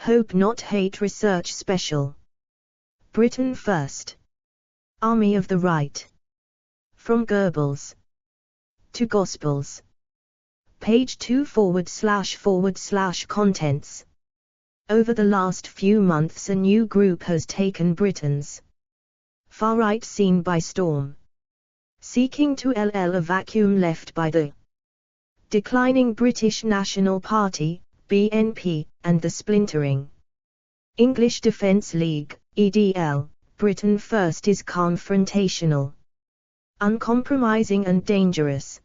Hope Not Hate Research Special. Britain First. Army of the Right. From Goebbels to Gospels. Page 2//contents. Over the last few months a new group has taken Britain's far-right scene by storm, seeking to fill a vacuum left by the declining British National Party, BNP, and the splintering English Defence League, EDL. Britain First is confrontational, uncompromising and dangerous.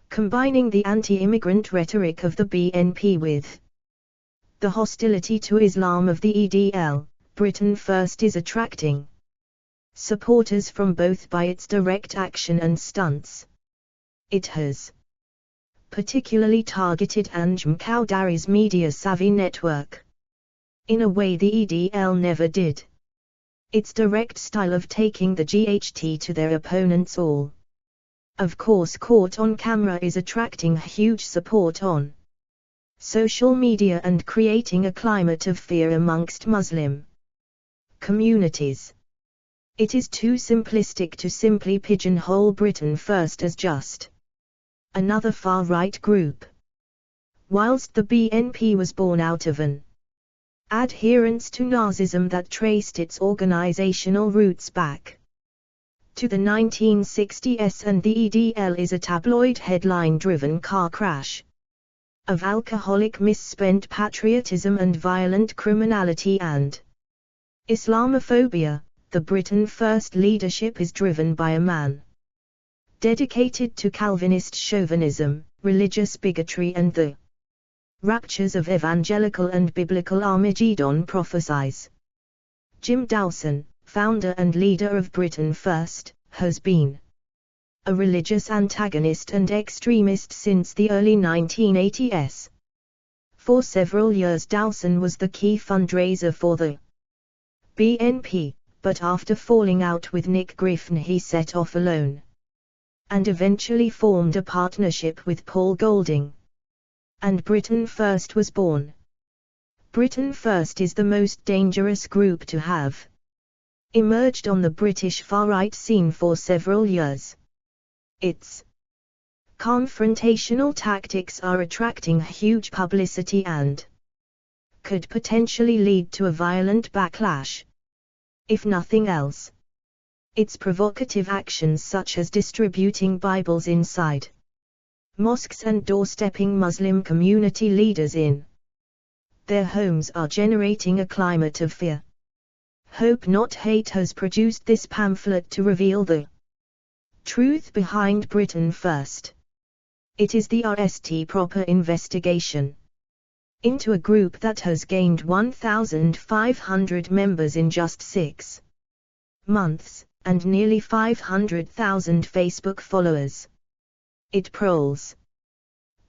Combining the anti-immigrant rhetoric of the BNP with the hostility to Islam of the EDL, Britain First is attracting supporters from both by its direct action and stunts. It has particularly targeted Anjem Choudhary's media-savvy network in a way the EDL never did. Its direct style of taking the GHT to their opponents all, of course caught on camera, is attracting huge support on social media and creating a climate of fear amongst Muslim communities. It is too simplistic to simply pigeonhole Britain First as just another far-right group. Whilst the BNP was born out of an adherence to Nazism that traced its organizational roots back to the 1960s, and the EDL is a tabloid headline-driven car crash of alcoholic misspent patriotism and violent criminality and Islamophobia, the Britain First leadership is driven by a man dedicated to Calvinist chauvinism, religious bigotry and the raptures of evangelical and biblical Armageddon prophesies. Jim Dawson, founder and leader of Britain First, has been a religious antagonist and extremist since the early 1980s. For several years Dawson was the key fundraiser for the BNP, but after falling out with Nick Griffin he set off alone and eventually formed a partnership with Paul Golding. And Britain First was born. Britain First is the most dangerous group to have emerged on the British far-right scene for several years. Its confrontational tactics are attracting huge publicity and could potentially lead to a violent backlash. If nothing else, its provocative actions such as distributing Bibles inside mosques and doorstepping Muslim community leaders in their homes are generating a climate of fear. Hope Not Hate has produced this pamphlet to reveal the truth behind Britain First. It is the RST proper investigation into a group that has gained 1,500 members in just 6 months, and nearly 500,000 Facebook followers. It proles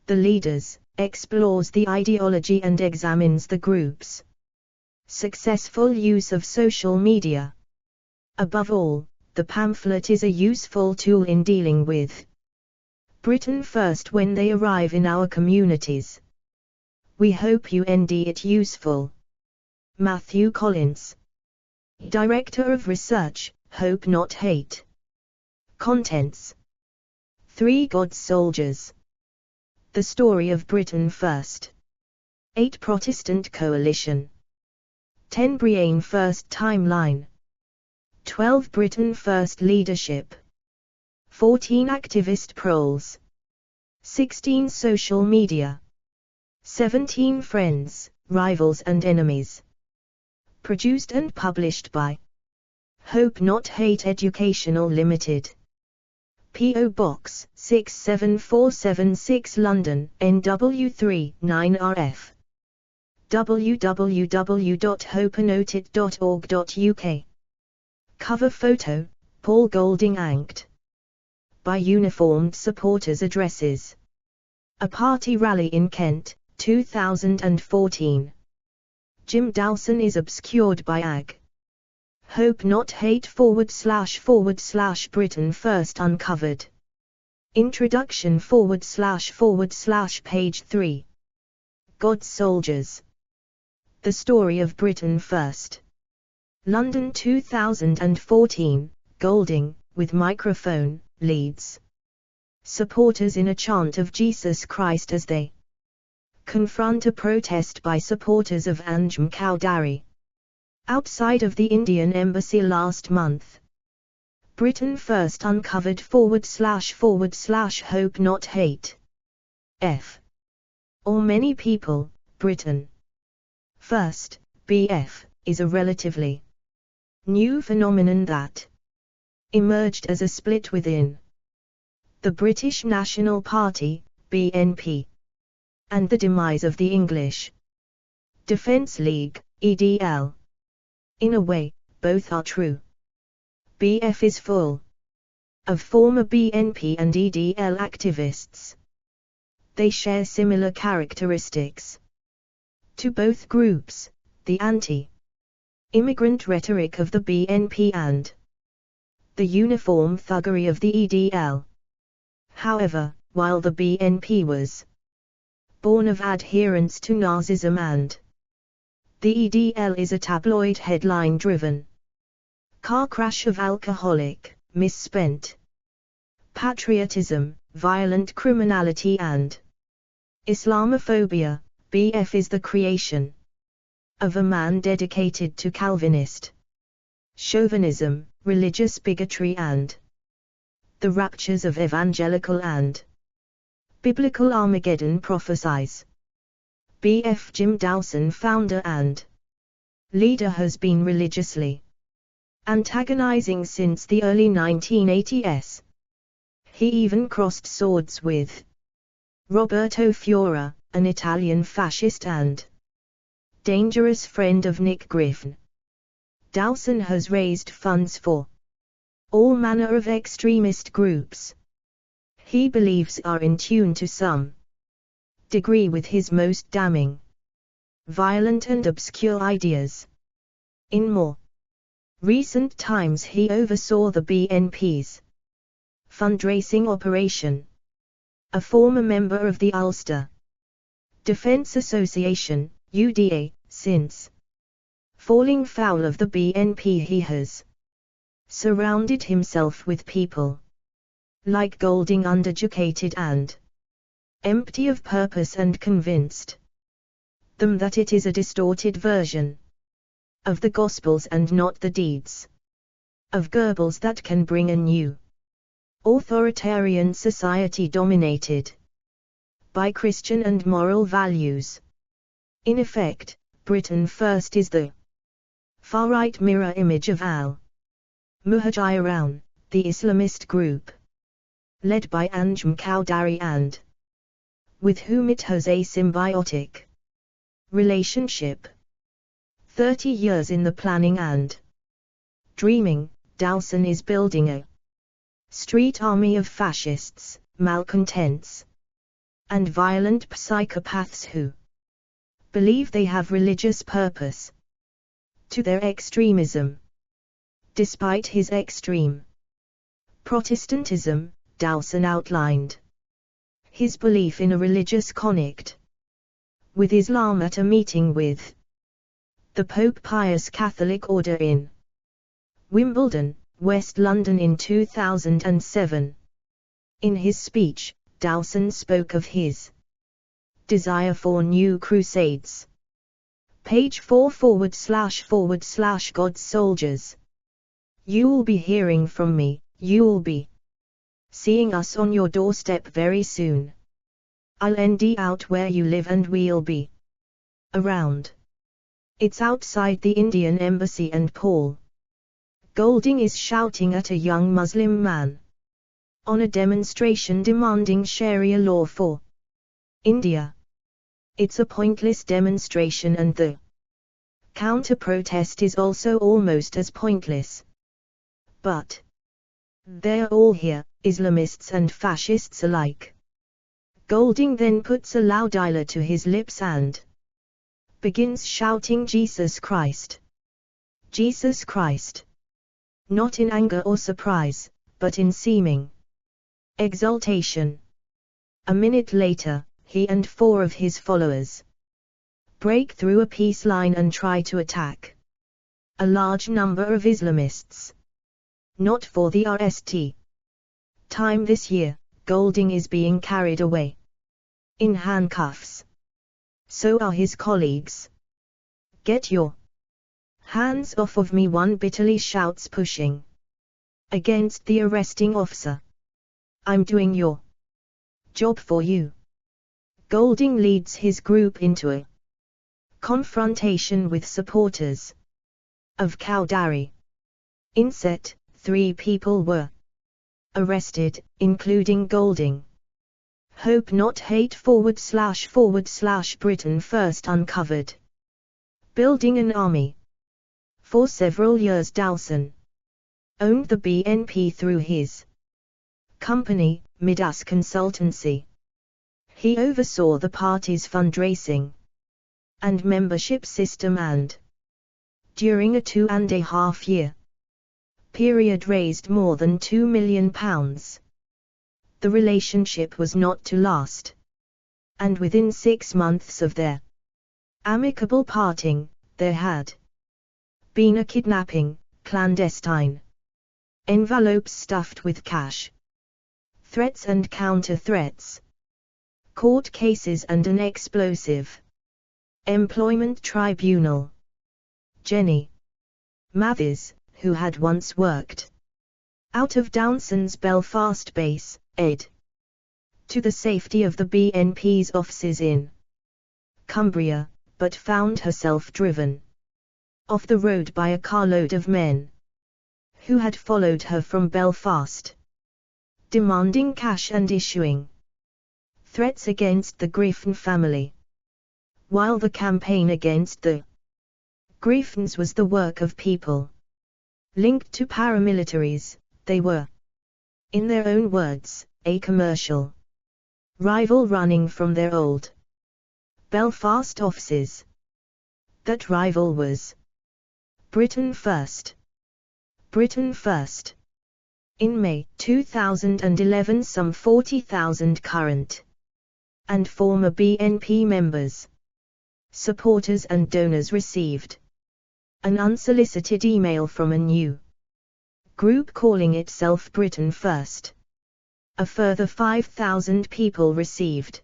the leaders, explores the ideology and examines the group's successful use of social media. Above all, the pamphlet is a useful tool in dealing with Britain First when they arrive in our communities. We hope you find it useful. Matthew Collins, Director of Research, Hope Not Hate. Contents: 3 God's Soldiers. The Story of Britain First. 8 Protestant Coalition. 10 Britain First Timeline. 12 Britain First Leadership. 14 Activist Proles. 16 Social Media. 17 Friends, Rivals and Enemies. Produced and published by Hope Not Hate Educational Limited. P.O. Box 67476 London, NW3 9RF. www.hopenoted.org.uk. Cover photo, Paul Golding Anked. By uniformed supporters addresses. A party rally in Kent, 2014. Jim Dawson is obscured by AG. Hope Not Hate / Britain First Uncovered. Introduction / page 3. God's Soldiers. The Story of Britain First. London 2014, Golding, with microphone, leads supporters in a chant of Jesus Christ as they confront a protest by supporters of Anjem Choudary outside of the Indian Embassy last month. Britain First uncovered / hope not hate. Or many people, Britain First, BF, is a relatively new phenomenon that emerged as a split within the British National Party, BNP, and the demise of the English Defence League, EDL. In a way, both are true. BF is full of former BNP and EDL activists. They share similar characteristics. To both groups, the anti-immigrant rhetoric of the BNP and the uniform thuggery of the EDL. However, while the BNP was born of adherence to Nazism and the EDL is a tabloid headline-driven car crash of alcoholic, misspent patriotism, violent criminality and Islamophobia, BF is the creation of a man dedicated to Calvinist chauvinism, religious bigotry and the raptures of evangelical and biblical Armageddon prophesies. BF Jim Dawson, founder and leader, has been religiously antagonizing since the early 1980s. He even crossed swords with Roberto Fiora, an Italian fascist and dangerous friend of Nick Griffin. Dawson has raised funds for all manner of extremist groups he believes are in tune to some degree with his most damning, violent and obscure ideas. In more recent times he oversaw the BNP's fundraising operation. A former member of the Ulster Defence Association, UDA, since falling foul of the BNP he has surrounded himself with people like Golding, undereducated and empty of purpose, and convinced them that it is a distorted version of the Gospels and not the deeds of Goebbels that can bring a new authoritarian society dominated by Christian and moral values. In effect, Britain First is the far-right mirror image of al-Muhajiroun, the Islamist group led by Anjem Choudary and with whom it has a symbiotic relationship. 30 years in the planning and dreaming, Dawson is building a street army of fascists, malcontents, and violent psychopaths who believe they have religious purpose to their extremism. Despite his extreme Protestantism, Dawson outlined his belief in a religious connect with Islam at a meeting with the Pope Pius Catholic Order in Wimbledon, West London in 2007. In his speech, Dawson spoke of his desire for new crusades. Page 4 / God's soldiers. You will be hearing from me, you will be seeing us on your doorstep very soon. I'll end out where you live and we'll be around. It's outside the Indian Embassy and Paul Golding is shouting at a young Muslim man on a demonstration demanding Sharia law for India. It's a pointless demonstration, and the counter-protest is also almost as pointless. But they're all here, Islamists and fascists alike. Golding then puts a loudiler to his lips and begins shouting Jesus Christ. Jesus Christ. Not in anger or surprise, but in seeming exultation. A minute later, he and 4 of his followers break through a peace line and try to attack a large number of Islamists. Not for the RST time this year, Golding is being carried away in handcuffs. So are his colleagues. Get your hands off of me, one bitterly shouts, pushing against the arresting officer. I'm doing your job for you. Golding leads his group into a confrontation with supporters of Kaldari. Inset, 3 people were arrested, including Golding. Hope Not Hate / Britain First uncovered building an army. For several years Dowson owned the BNP through his company, Midas Consultancy. He oversaw the party's fundraising and membership system and, during a 2.5-year period, raised more than £2 million. The relationship was not to last, and within 6 months of their amicable parting, there had been a kidnapping, clandestine envelopes stuffed with cash, threats and counter-threats, court cases and an explosive employment tribunal. Jenny Mathers, who had once worked out of Dowson's Belfast base, ed to the safety of the BNP's offices in Cumbria, but found herself driven off the road by a carload of men who had followed her from Belfast, demanding cash and issuing threats against the Griffin family. While the campaign against the Griffins was the work of people linked to paramilitaries, they were, in their own words, a commercial rival running from their old Belfast offices. That rival was Britain First. Britain First. In May 2011, some 40,000 current and former BNP members, supporters and donors received an unsolicited email from a new group calling itself Britain First. A further 5,000 people received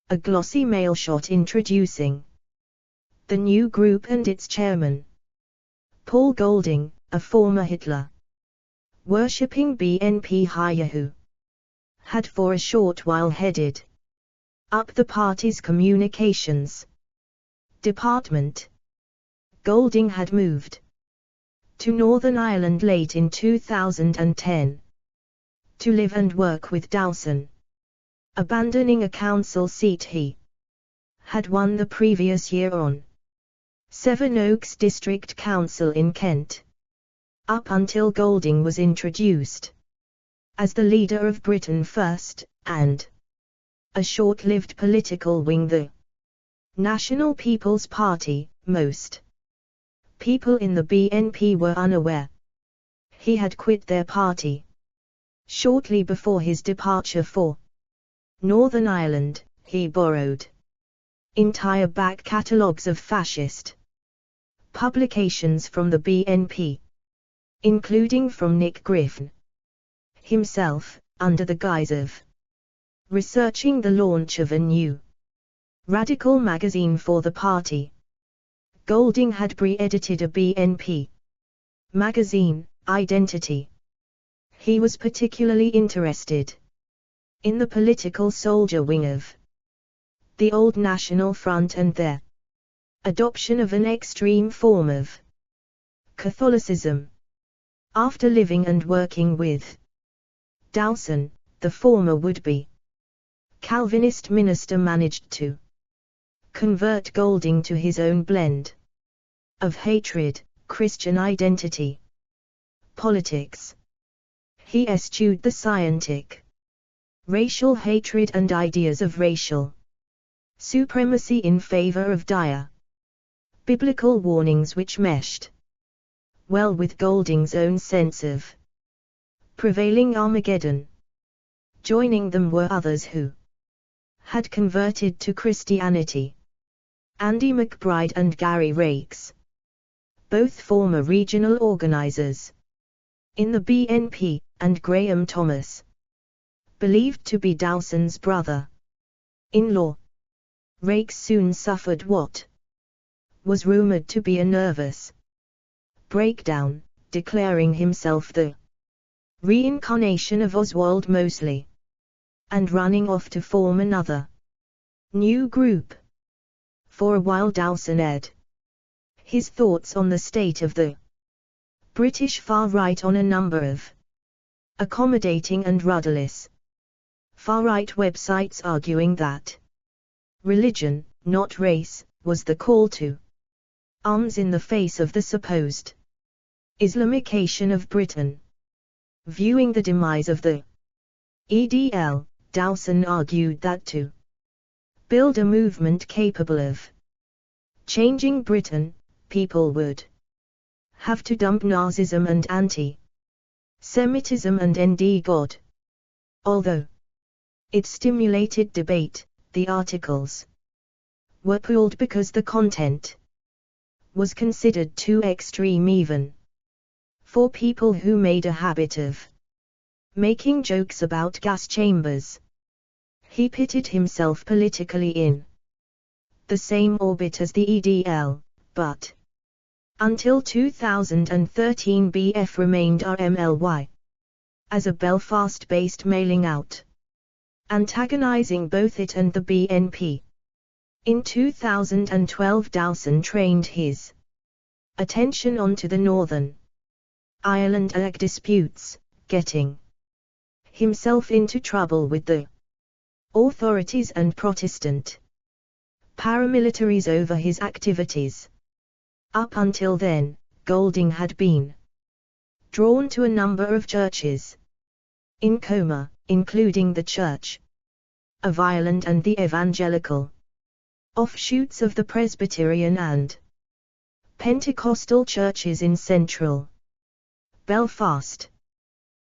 a glossy mailshot introducing the new group and its chairman, Paul Golding, a former Hitler worshipping BNP hire who had for a short while headed up the party's communications department. Golding had moved to Northern Ireland late in 2010 to live and work with Dowson, abandoning a council seat he had won the previous year on Sevenoaks District Council in Kent. Up until Golding was introduced as the leader of Britain First, and a short-lived political wing, the National People's Party, most people in the BNP were unaware he had quit their party. Shortly before his departure for Northern Ireland, he borrowed entire back catalogues of fascist publications from the BNP, including from Nick Griffin himself, under the guise of researching the launch of a new radical magazine for the party. Golding had pre-edited a BNP magazine, Identity. He was particularly interested in the political soldier wing of the Old National Front and their adoption of an extreme form of Catholicism. After living and working with Dowson, the former would-be Calvinist minister managed to convert Golding to his own blend of hatred, Christian identity, politics. He eschewed the scientific racial hatred and ideas of racial supremacy in favor of dire biblical warnings which meshed well with Golding's own sense of prevailing Armageddon. Joining them were others who had converted to Christianity. Andy McBride and Gary Rakes, both former regional organizers in the BNP, and Graham Thomas, believed to be Dowson's brother-in-law. Rakes soon suffered what was rumored to be a nervous breakdown, declaring himself the reincarnation of Oswald Mosley, and running off to form another new group. For a while Dowson aired his thoughts on the state of the British far right on a number of accommodating and rudderless far-right websites, arguing that religion, not race, was the call to arms in the face of the supposed Islamication of Britain. Viewing the demise of the EDL, Dowson argued that to build a movement capable of changing Britain, people would have to dump Nazism and anti-Semitism and end God. Although it stimulated debate, the articles were pulled because the content was considered too extreme even for people who made a habit of making jokes about gas chambers. He pitted himself politically in the same orbit as the EDL, but until 2013 BF remained RMLY as a Belfast-based mailing out, antagonizing both it and the BNP. In 2012 Dowson trained his attention onto the Northern Ireland Ag disputes, getting himself into trouble with the authorities and Protestant paramilitaries over his activities. Up until then, Golding had been drawn to a number of churches in Coma, including the Church of Ireland and the evangelical offshoots of the Presbyterian and Pentecostal churches in central Belfast.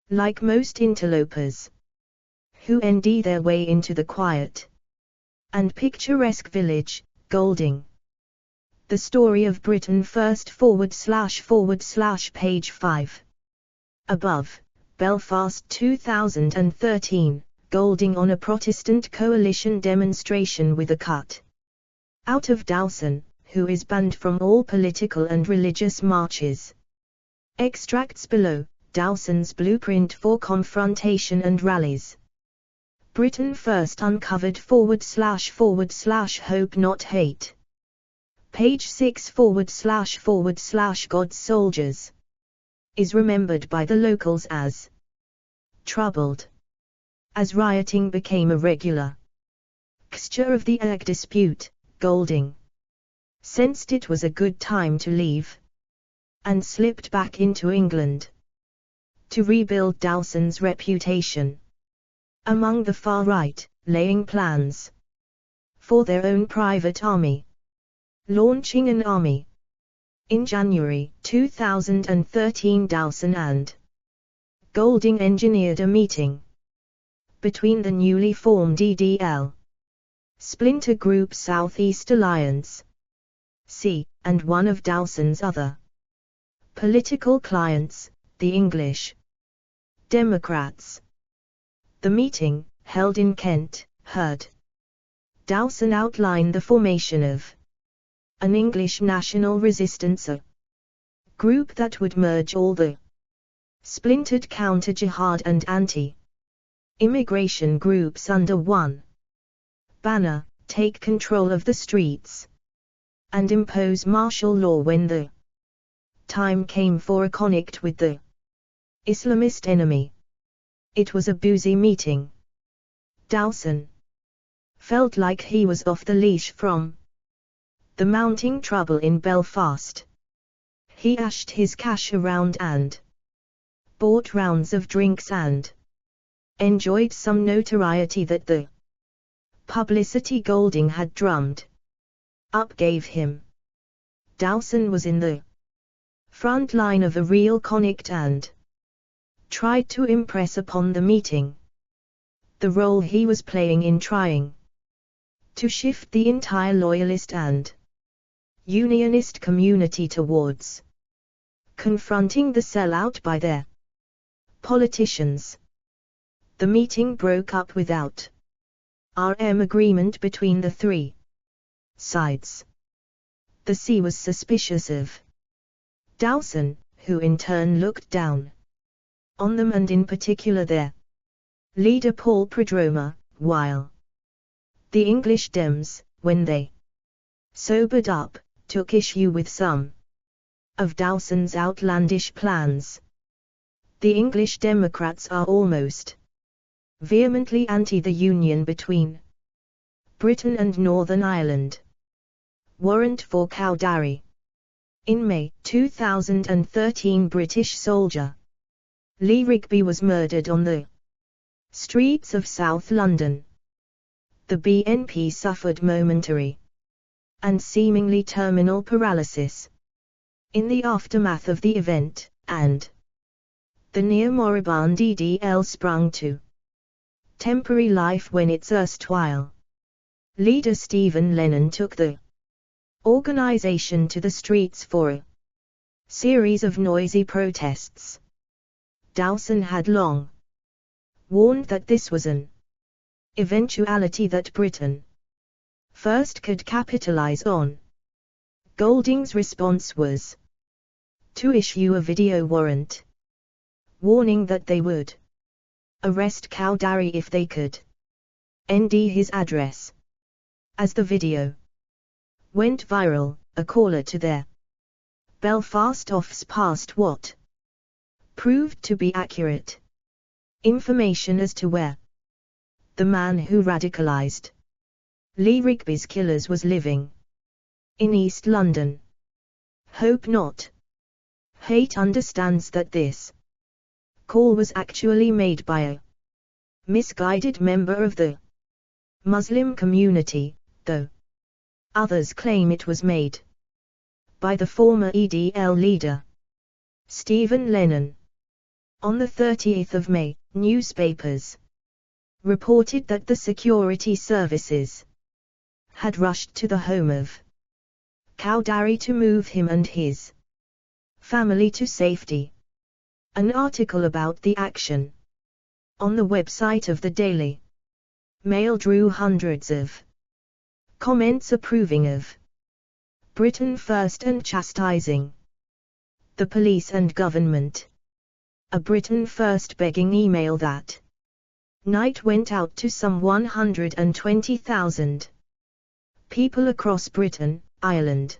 Like most interlopers who end their way into the quiet and picturesque village, Golding, The Story of Britain First / page 5. Above, Belfast 2013, Golding on a Protestant coalition demonstration with a cut out of Dowson, who is banned from all political and religious marches. Extracts below, Dowson's blueprint for confrontation and rallies. Britain First uncovered / hope not hate. Page 6 / God's soldiers. Is remembered by the locals as troubled. As rioting became a regular fixture of the Ag dispute, Golding sensed it was a good time to leave, and slipped back into England to rebuild Dowson's reputation among the far right, laying plans for their own private army. Launching an army. In January 2013 Dowson and Golding engineered a meeting between the newly formed EDL splinter group South East Alliance (SEA) and one of Dowson's other political clients, the English Democrats. The meeting, held in Kent, heard Dowson outline the formation of an English national resistance, a group that would merge all the splintered counter-jihad and anti-immigration groups under one banner, take control of the streets, and impose martial law when the time came for a connect with the Islamist enemy. It was a boozy meeting. Dowson felt like he was off the leash from the mounting trouble in Belfast. He ashed his cash around and bought rounds of drinks and enjoyed some notoriety that the publicity Golding had drummed up gave him. Dowson was in the front line of a real connect and tried to impress upon the meeting the role he was playing in trying to shift the entire loyalist and Unionist community towards confronting the sellout by their politicians. The meeting broke up without agreement between the three sides. The sea was suspicious of Dowson, who in turn looked down on them and in particular their leader Paul Prodroma, while the English Dems, when they sobered up, took issue with some of Dowson's outlandish plans. The English Democrats are almost vehemently anti the union between Britain and Northern Ireland. Warrant for Cowderry. In May 2013, British soldier Lee Rigby was murdered on the streets of South London. The BNP suffered momentary and seemingly terminal paralysis in the aftermath of the event, and the near-moribund EDL sprung to temporary life when its erstwhile leader Stephen Lennon took the organization to the streets for a series of noisy protests. Dowson had long warned that this was an eventuality that Britain first could capitalize on. Golding's response was to issue a video warrant, warning that they would arrest Cowderry if they could ND his address. As the video went viral, a caller to their Belfast office passed what proved to be accurate information as to where the man who radicalized Lee Rigby's killers was living: in East London. Hope Not Hate understands that this call was actually made by a misguided member of the Muslim community, though others claim it was made by the former EDL leader, Stephen Lennon. On the 30th of May, newspapers reported that the security services had rushed to the home of Cowderry to move him and his family to safety. An article about the action on the website of the Daily Mail drew hundreds of comments approving of Britain First and chastising the police and government. A Britain First begging email that night went out to some 120,000 people across Britain, Ireland,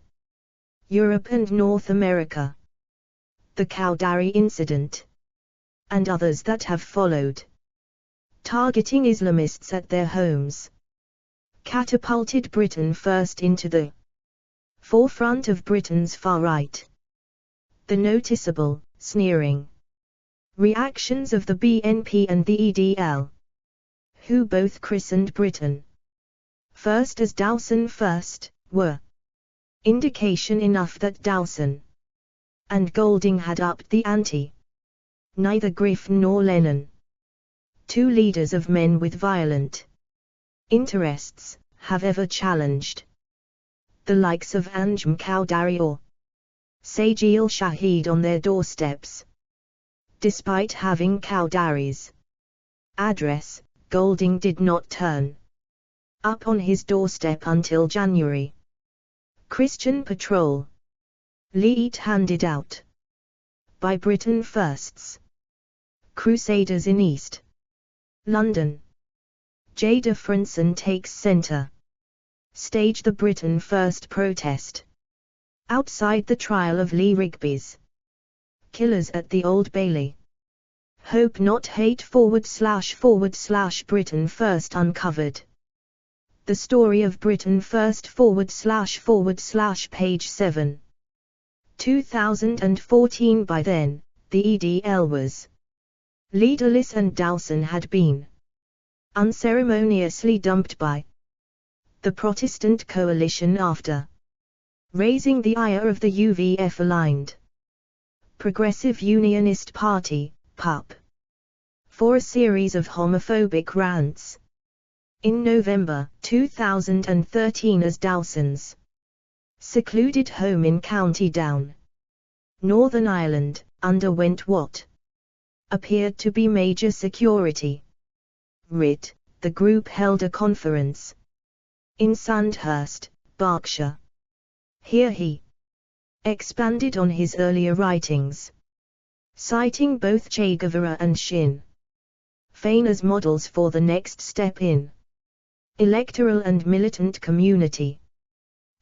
Europe and North America. The Cowderry incident, and others that have followed, targeting Islamists at their homes, catapulted Britain First into the forefront of Britain's far right. The noticeable, sneering reactions of the BNP and the EDL, who both christened Britain First as Dowson First, were indication enough that Dowson and Golding had upped the ante. Neither Griffin nor Lennon, two leaders of men with violent interests, have ever challenged the likes of Anjem Cowderry or Sajil Shahid on their doorsteps. Despite having Cowderry's address, Golding did not turn up on his doorstep until January. Christian Patrol lead handed out by Britain First's Crusaders in East London. Jada Franson takes centre stage the Britain First protest outside the trial of Lee Rigby's killers at the Old Bailey. Hope Not Hate / Britain First uncovered the story of Britain First / page 7. 2014. By then, the EDL was leaderless and Dowson had been unceremoniously dumped by the Protestant coalition after raising the ire of the UVF-aligned Progressive Unionist Party, PUP, for a series of homophobic rants. In November 2013, as Dowson's secluded home in County Down, Northern Ireland, underwent what appeared to be major security. Writ, the group held a conference in Sandhurst, Berkshire. Here he expanded on his earlier writings, citing both Che Guevara and Sinn Féin as models for the next step in electoral and militant community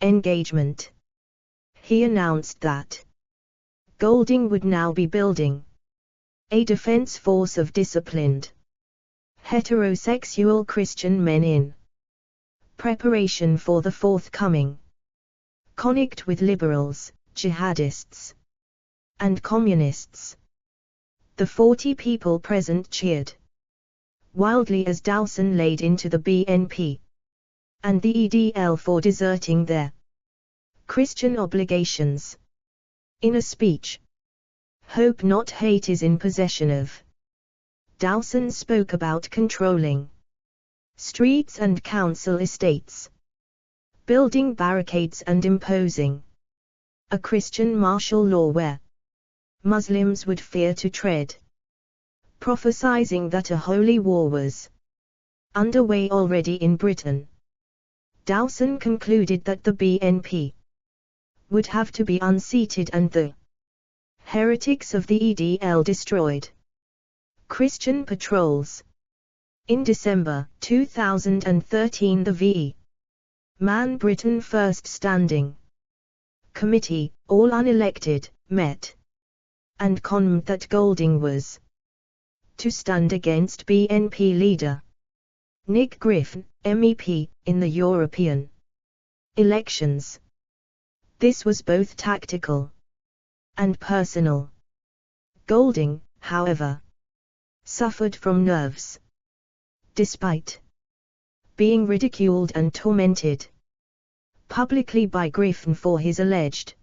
engagement. He announced that Golding would now be building a defense force of disciplined heterosexual Christian men in preparation for the forthcoming conflict with liberals, jihadists, and communists. The 40 people present cheered wildly as Dowson laid into the BNP and the EDL for deserting their Christian obligations. In a speech, "Hope Not Hate" is in possession of. Dowson spoke about controlling streets and council estates, building barricades and imposing a Christian martial law where Muslims would fear to tread, prophesying that a holy war was underway already in Britain. Dowson concluded that the BNP would have to be unseated and the heretics of the EDL destroyed. Christian patrols. In December 2013, the V. Man Britain First Standing Committee, all unelected, met and confirmed that Golding was to stand against BNP leader Nick Griffin, MEP, in the European elections. This was both tactical and personal. Golding, however, suffered from nerves. Despite being ridiculed and tormented publicly by Griffin for his alleged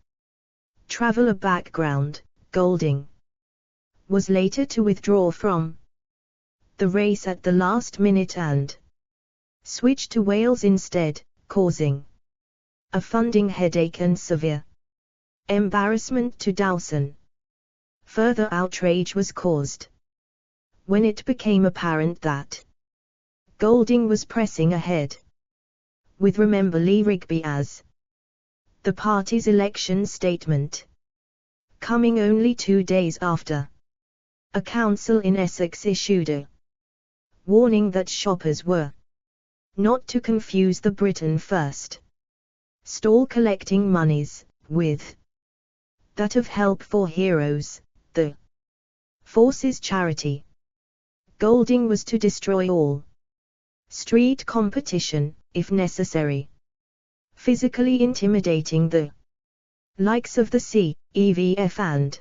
traveller background, Golding was later to withdraw from the race at the last minute and switch to Wales instead, causing a funding headache and severe embarrassment to Dowson. Further outrage was caused when it became apparent that Golding was pressing ahead with Remember Lee Rigby as the party's election statement, coming only 2 days after a council in Essex issued a warning that shoppers were not to confuse the Britain First stall collecting monies with that of Help for Heroes, the force's charity. Golding was to destroy all street competition, if necessary, physically intimidating the likes of the CEVF and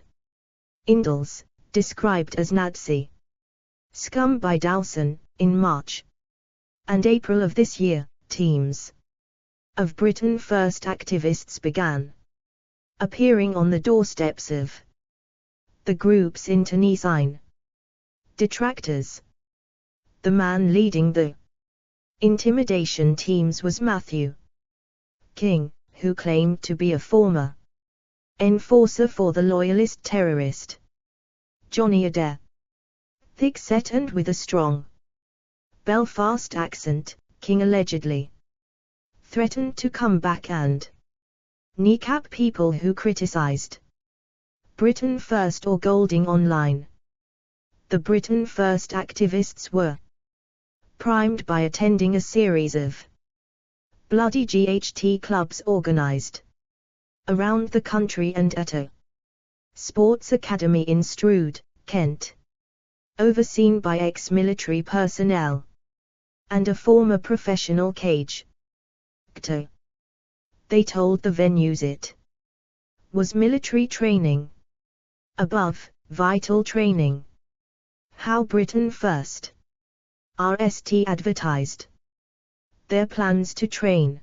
Indells, described as Nazi scum by Dowson. In March and April of this year, teams of Britain First activists began appearing on the doorsteps of the group's internecine detractors. The man leading the intimidation teams was Matthew King, who claimed to be a former enforcer for the loyalist terrorist Johnny Adair. Thick-set and with a strong Belfast accent, King allegedly threatened to come back and kneecap people who criticized Britain First or Golding online. The Britain First activists were primed by attending a series of bloody GHT clubs organized around the country and at a sports academy in Stroud, Kent, overseen by ex-military personnel and a former professional cage actor. They told the venues it was military training above vital training. How Britain First RST advertised their plans to train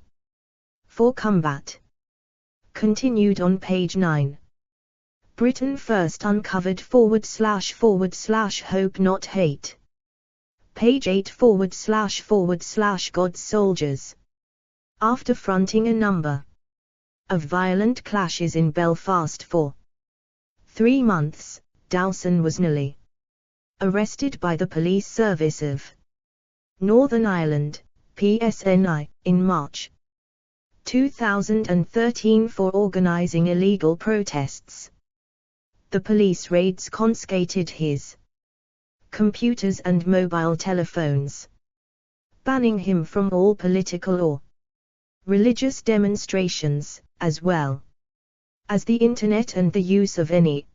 for combat. Continued on page 9. Britain First uncovered / Hope Not Hate. Page 8 / God's soldiers. After fronting a number of violent clashes in Belfast for 3 months. Dowson was nearly arrested by the Police Service of Northern Ireland, PSNI, in March 2013 for organising illegal protests. The police raids confiscated his computers and mobile telephones, banning him from all political or religious demonstrations, as well as the Internet and the use of any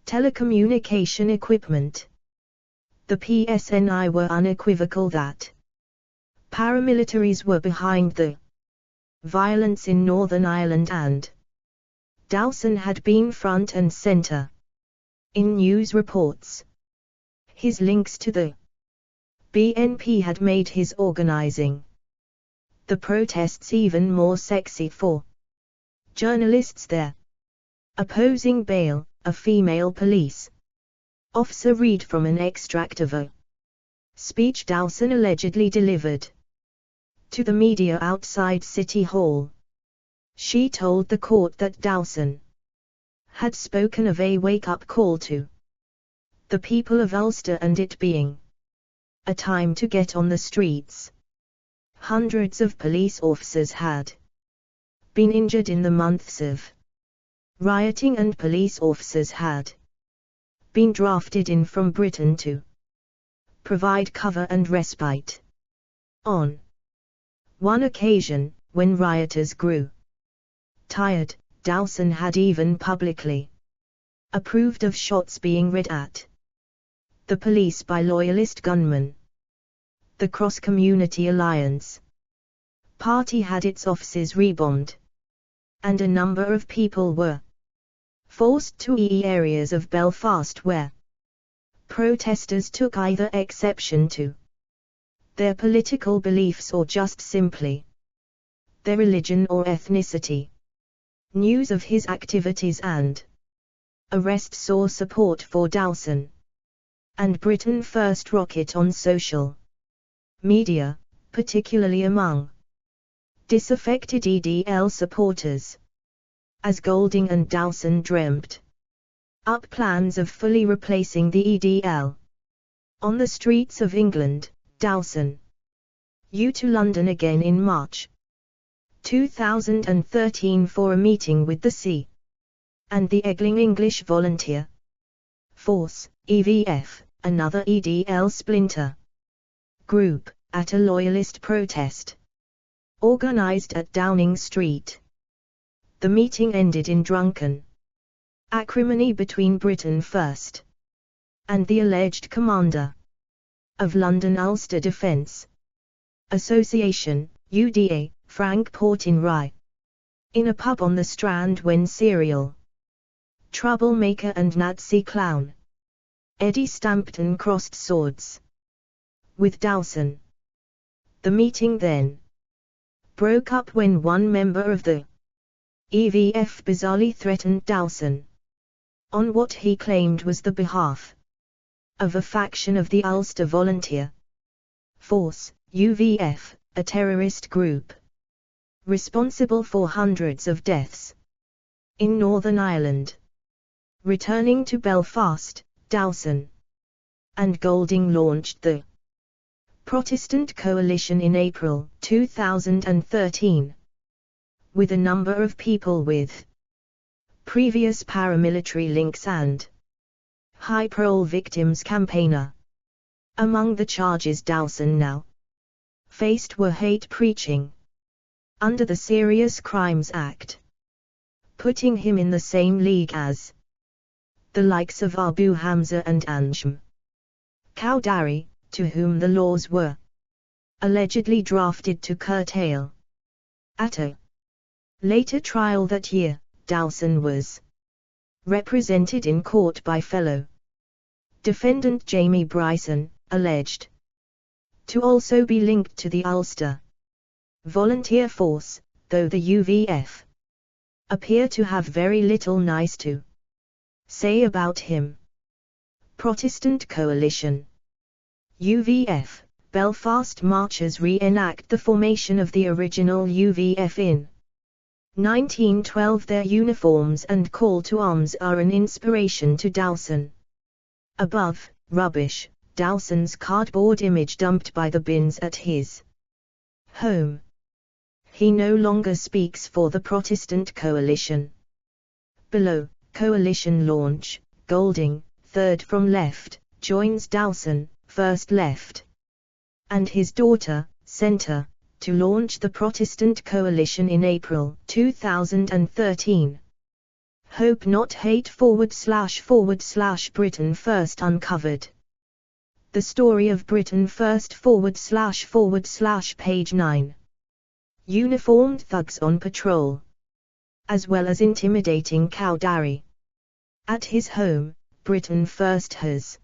telecommunication equipment. The PSNI were unequivocal that paramilitaries were behind the violence in Northern Ireland, and Dowson had been front and centre in news reports. His links to the BNP had made his organising the protests even more sexy for journalists there. Opposing bail, a female police officer read from an extract of a speech Dowson allegedly delivered to the media outside City Hall. She told the court that Dowson had spoken of a wake-up call to the people of Ulster and it being a time to get on the streets. Hundreds of police officers had been injured in the months of rioting, and police officers had been drafted in from Britain to provide cover and respite. On one occasion, when rioters grew tired, Dowson had even publicly approved of shots being fired at the police by loyalist gunmen. The Cross Community Alliance Party had its offices rebombed, and a number of people were forced to areas of Belfast where protesters took either exception to their political beliefs or just simply their religion or ethnicity. News of his activities and arrest saw support for Dowson and Britain First rocket on social media, particularly among disaffected EDL supporters, as Golding and Dowson dreamt up plans of fully replacing the EDL. On the streets of England, Dowson to London again in March 2013 for a meeting with the C and the Egling English Volunteer Force, EVF, another EDL splinter group, at a loyalist protest organised at Downing Street. The meeting ended in drunken acrimony between Britain First and the alleged commander of London Ulster Defence Association, UDA, Frank Portinari, in a pub on the Strand when serial troublemaker and Nazi clown Eddie Stampton crossed swords with Dowson. The meeting then broke up when one member of the EVF bizarrely threatened Dowson on what he claimed was the behalf of a faction of the Ulster Volunteer Force, UVF, a terrorist group responsible for hundreds of deaths in Northern Ireland. Returning to Belfast, Dowson and Golding launched the Protestant Coalition in April 2013, with a number of people with previous paramilitary links and high parole victims campaigner. Among the charges Dowson now faced were hate preaching under the Serious Crimes Act, putting him in the same league as the likes of Abu Hamza and Anjem Cowdery, to whom the laws were allegedly drafted to curtail. At a later trial that year, Dowson was represented in court by fellow defendant Jamie Bryson, alleged to also be linked to the Ulster Volunteer Force, though the UVF appear to have very little nice to say about him. Protestant Coalition UVF, Belfast marchers reenact the formation of the original UVF in 1912. Their uniforms and call to arms are an inspiration to Dowson. Above, rubbish, Dowson's cardboard image dumped by the bins at his home. He no longer speaks for the Protestant coalition. Below, coalition launch, Golding, third from left, joins Dowson, first left, and his daughter, center, to launch the Protestant coalition in April 2013. Hope Not Hate / Britain First Uncovered. The story of Britain First / page 9. Uniformed thugs on patrol, as well as intimidating Cowdery. At his home, Britain First has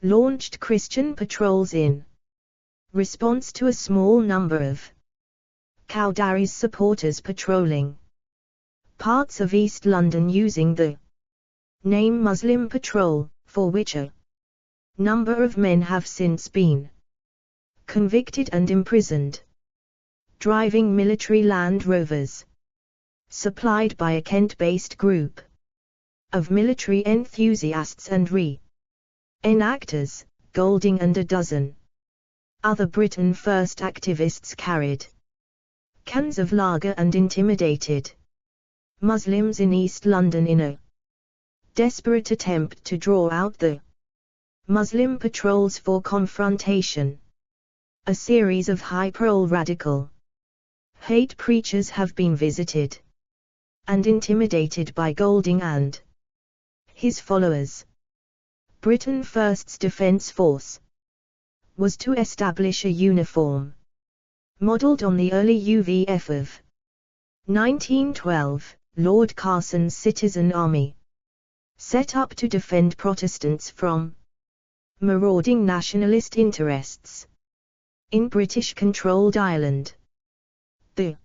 launched Christian patrols in response to a small number of Cowdery's supporters patrolling parts of East London using the name Muslim Patrol, for which a number of men have since been convicted and imprisoned. Driving military Land Rovers, supplied by a Kent-based group of military enthusiasts and re-enactors, Golding and a dozen other Britain First activists carried cans of lager and intimidated Muslims in East London in a desperate attempt to draw out the Muslim patrols for confrontation. A series of high-profile radical hate preachers have been visited and intimidated by Golding and his followers. Britain First's defence force was to establish a uniform modelled on the early UVF of 1912, Lord Carson's citizen army, set up to defend Protestants from marauding nationalist interests in British-controlled Ireland. The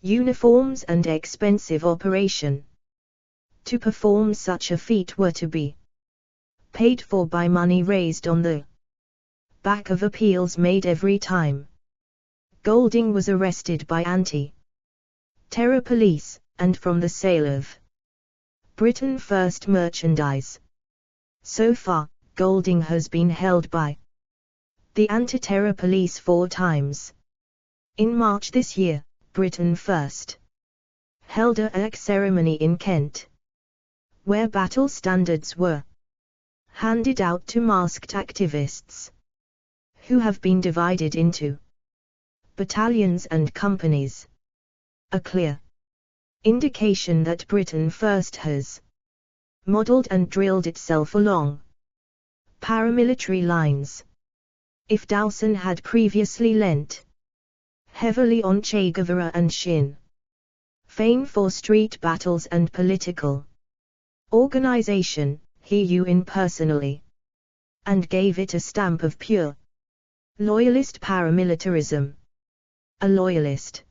uniforms and expensive operation to perform such a feat were to be paid for by money raised on the back of appeals made every time Golding was arrested by anti-terror police, and from the sale of Britain First merchandise. So far, Golding has been held by the anti-terror police 4 times. In March this year, Britain First held a ceremony in Kent, where battle standards were handed out to masked activists, who have been divided into battalions and companies. A clear indication that Britain First has modelled and drilled itself along paramilitary lines. If Dowson had previously lent heavily on Che Guevara and Sinn Féin for street battles and political organization, he in personally and gave it a stamp of pure loyalist paramilitarism. A loyalist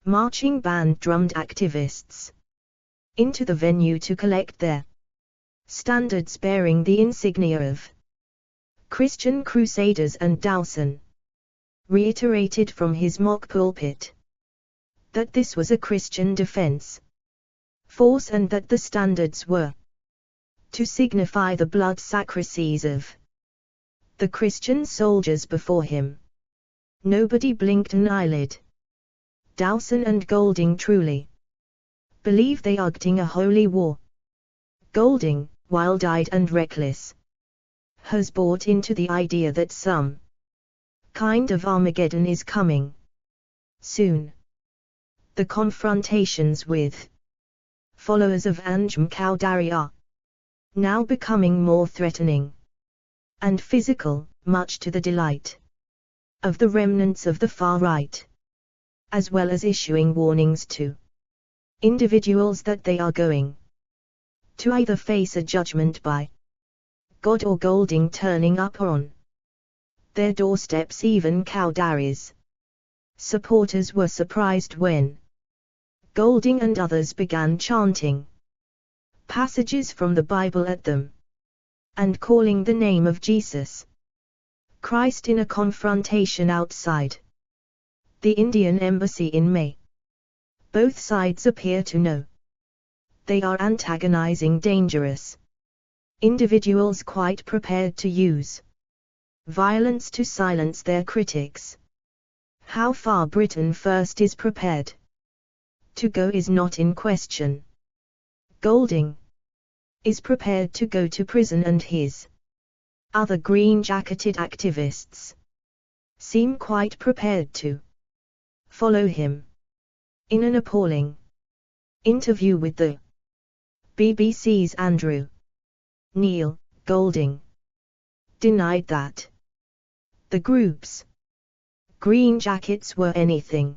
marching band drummed activists into the venue to collect their standards bearing the insignia of Christian Crusaders, and Dowson reiterated from his mock pulpit that this was a Christian defense force and that the standards were to signify the blood sacrifices of the Christian soldiers before him. Nobody blinked an eyelid. Dowson and Golding truly believe they are acting a holy war. Golding, wild-eyed and reckless, has bought into the idea that some kind of Armageddon is coming soon. The confrontations with followers of Anjem Cowdery are now becoming more threatening and physical, much to the delight of the remnants of the far right, as well as issuing warnings to individuals that they are going to either face a judgment by God or Golding turning up on their doorsteps. Even Cowdery's supporters were surprised when Golding and others began chanting passages from the Bible at them and calling the name of Jesus Christ in a confrontation outside the Indian embassy in May. Both sides appear to know they are antagonizing dangerous individuals quite prepared to use violence to silence their critics. How far Britain First is prepared to go is not in question. Golding is prepared to go to prison, and his other green-jacketed activists seem quite prepared to follow him. In an appalling interview with the BBC's Andrew Neil, Golding denied that the group's green jackets were anything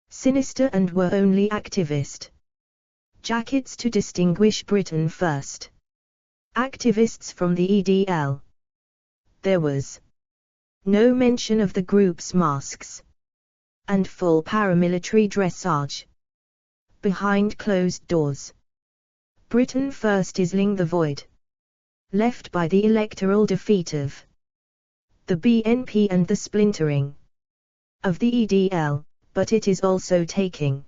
sinister and were only activist jackets to distinguish Britain First activists from the EDL. There was no mention of the group's masks and full paramilitary dressage behind closed doors. Britain First is filling the void left by the electoral defeat of the BNP and the splintering of the EDL, but it is also taking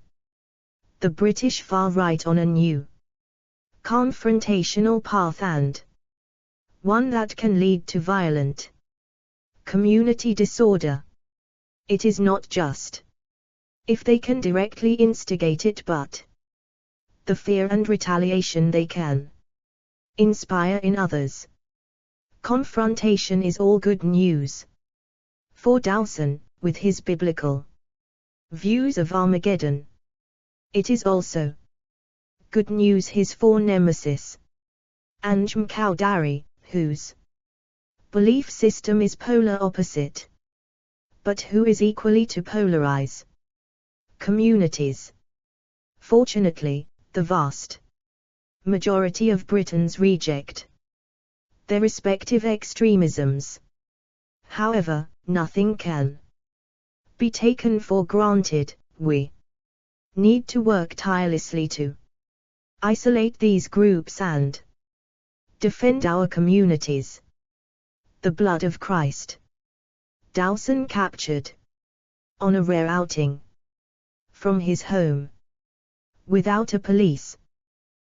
the British far right on a new confrontational path, and one that can lead to violent community disorder. It is not just if they can directly instigate it, but the fear and retaliation they can inspire in others. Confrontation is all good news for Dowson, with his biblical views of Armageddon. It is also good news his for nemesis, Anjem Cowdery, whose belief system is polar opposite, but who is equally to polarize communities. Fortunately, the vast majority of Britons reject their respective extremisms. However, nothing can be taken for granted. We need to work tirelessly to isolate these groups and defend our communities. The blood of Christ. Dowson captured on a rare outing from his home without a police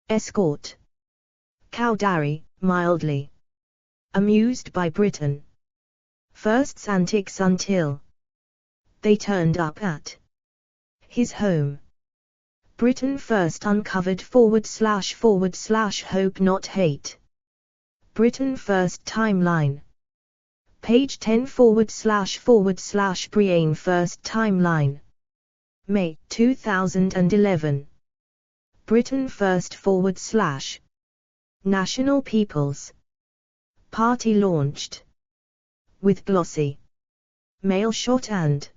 escort. Cowdery, mildly amused by Britain First's antics until they turned up at his home. Britain First uncovered / hope not hate. Britain First timeline. Page 10 / Britain First timeline. May 2011. Britain First / National People's Party launched with glossy mail shot and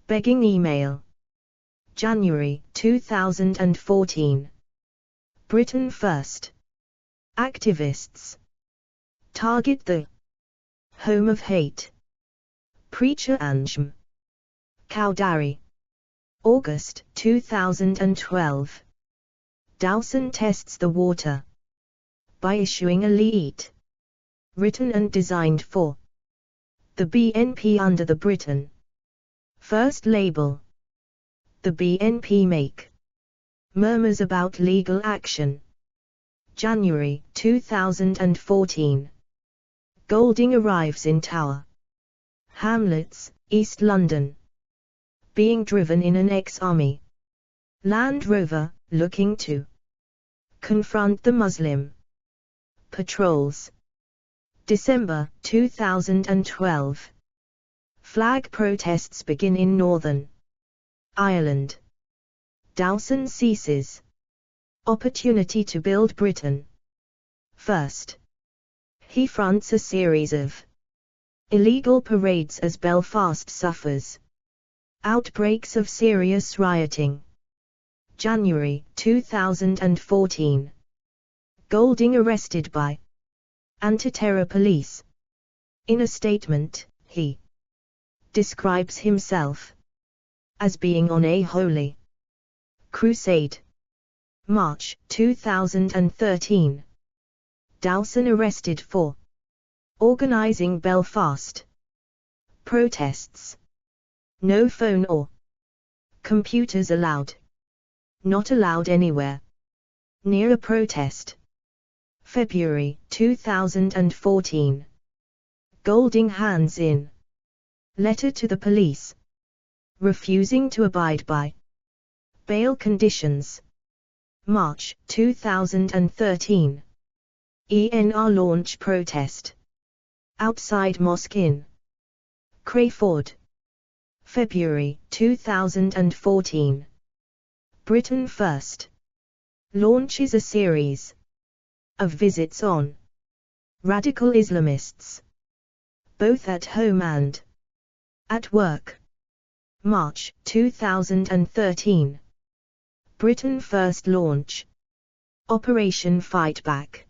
begging email. January 2014. Britain First activists target the home of hate. Preacher Anjem Cowdery. August 2012. Dowson tests the water by issuing a leaflet written and designed for the BNP under the Britain First label. The BNP make murmurs about legal action. January 2014. Golding arrives in Tower Hamlets, East London, being driven in an ex-army Land Rover, looking to confront the Muslim patrols. December 2012. Flag protests begin in Northern Ireland. Dowson seizes opportunity to build Britain First. He fronts a series of illegal parades as Belfast suffers outbreaks of serious rioting. January 2014. Golding arrested by anti-terror police. In a statement, he describes himself as being on a holy crusade. March 2013. Dowson arrested for organizing Belfast protests. No phone or computers allowed. Not allowed anywhere near a protest. February 2014. Golding hands in letter to the police, refusing to abide by bail conditions. March 2013. ENR launch protest outside mosque in Crayford. February 2014. Britain First launches a series of visits on radical Islamists, both at home and at work. March 2013. Britain First launch Operation Fight Back,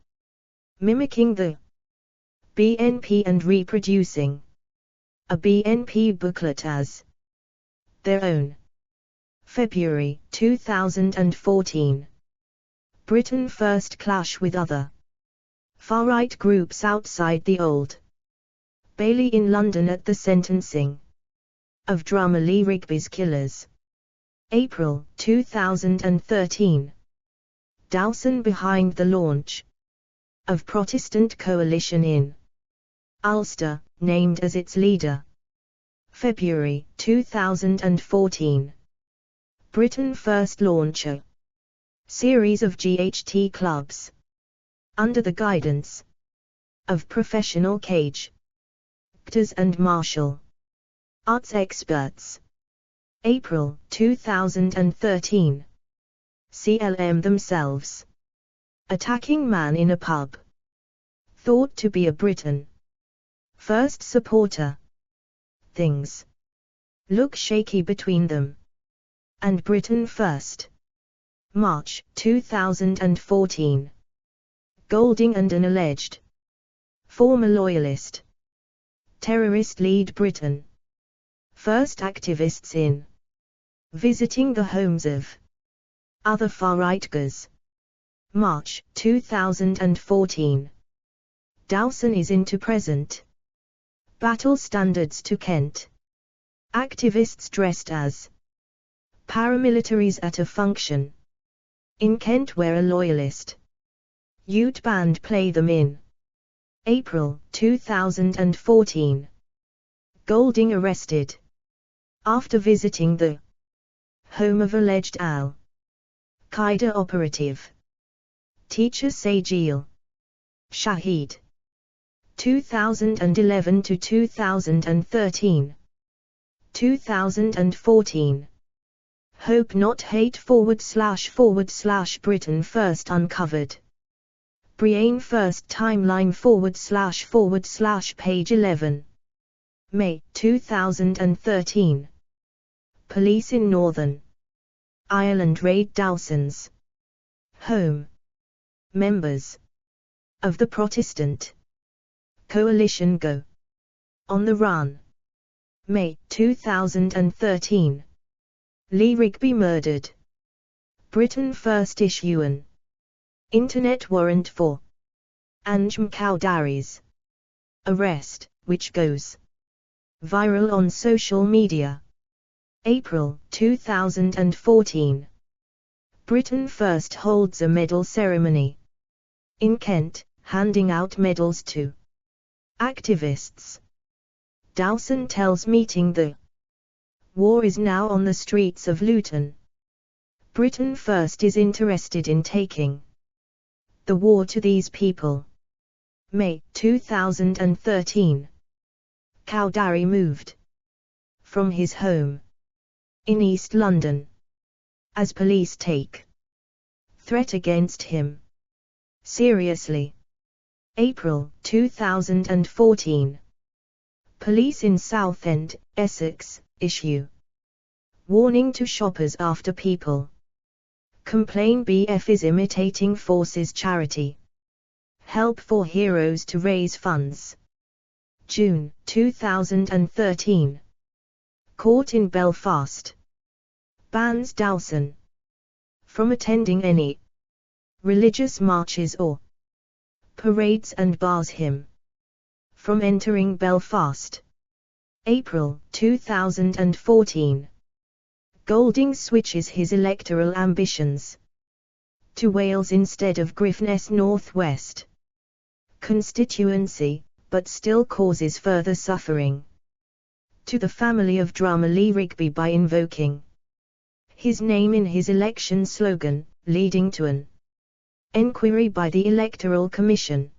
mimicking the BNP and reproducing a BNP booklet as their own. February 2014. Britain First clash with other far-right groups outside the Old Bailey in London at the sentencing of drummer Lee Rigby's killers. April 2013. Dowson behind the launch of Protestant coalition in Ulster, named as its leader. February 2014. Britain First launch a series of GHT clubs under the guidance of professional cage actors and martial arts experts. April 2013. CLM themselves attacking man in a pub, thought to be a Britain First supporter. Things look shaky between them and Britain First. March 2014. Golding and an alleged former loyalist terrorist lead Britain First activists in visiting the homes of other far-right guys. March 2014. Dowson is into present battle standards to Kent. Activists dressed as paramilitaries at a function in Kent where a loyalist youth band play them in. April 2014. Golding arrested after visiting the home of alleged Al-Qaeda operative teacher Sajil Shahid. 2011 to 2013. 2014. Hope Not Hate / Britain First uncovered. Britain First timeline / page 11. May 2013. Police in Northern Ireland raid Dowson's home. Members of the Protestant coalition go on the run. May 2013. Lee Rigby murdered. Britain First issue an internet warrant for Anjem Choudhary's arrest, which goes viral on social media. April 2014. Britain First holds a medal ceremony in Kent, handing out medals to activists. Dowson tells meeting the war is now on the streets of Luton. Britain First is interested in taking the war to these people. May 2013. Choudhary moved from his home in East London as police take threat against him seriously. April 2014. Police in Southend, Essex, issue warning to shoppers after people complain BF is imitating Forces charity help for heroes to raise funds. June 2013. Court in Belfast bans Dowson from attending any religious marches or parades and bars him from entering Belfast. April 2014. Golding switches his electoral ambitions to Wales instead of Griffin's northwest constituency, but still causes further suffering to the family of drummer Lee Rigby by invoking his name in his election slogan, leading to an enquiry by the Electoral Commission.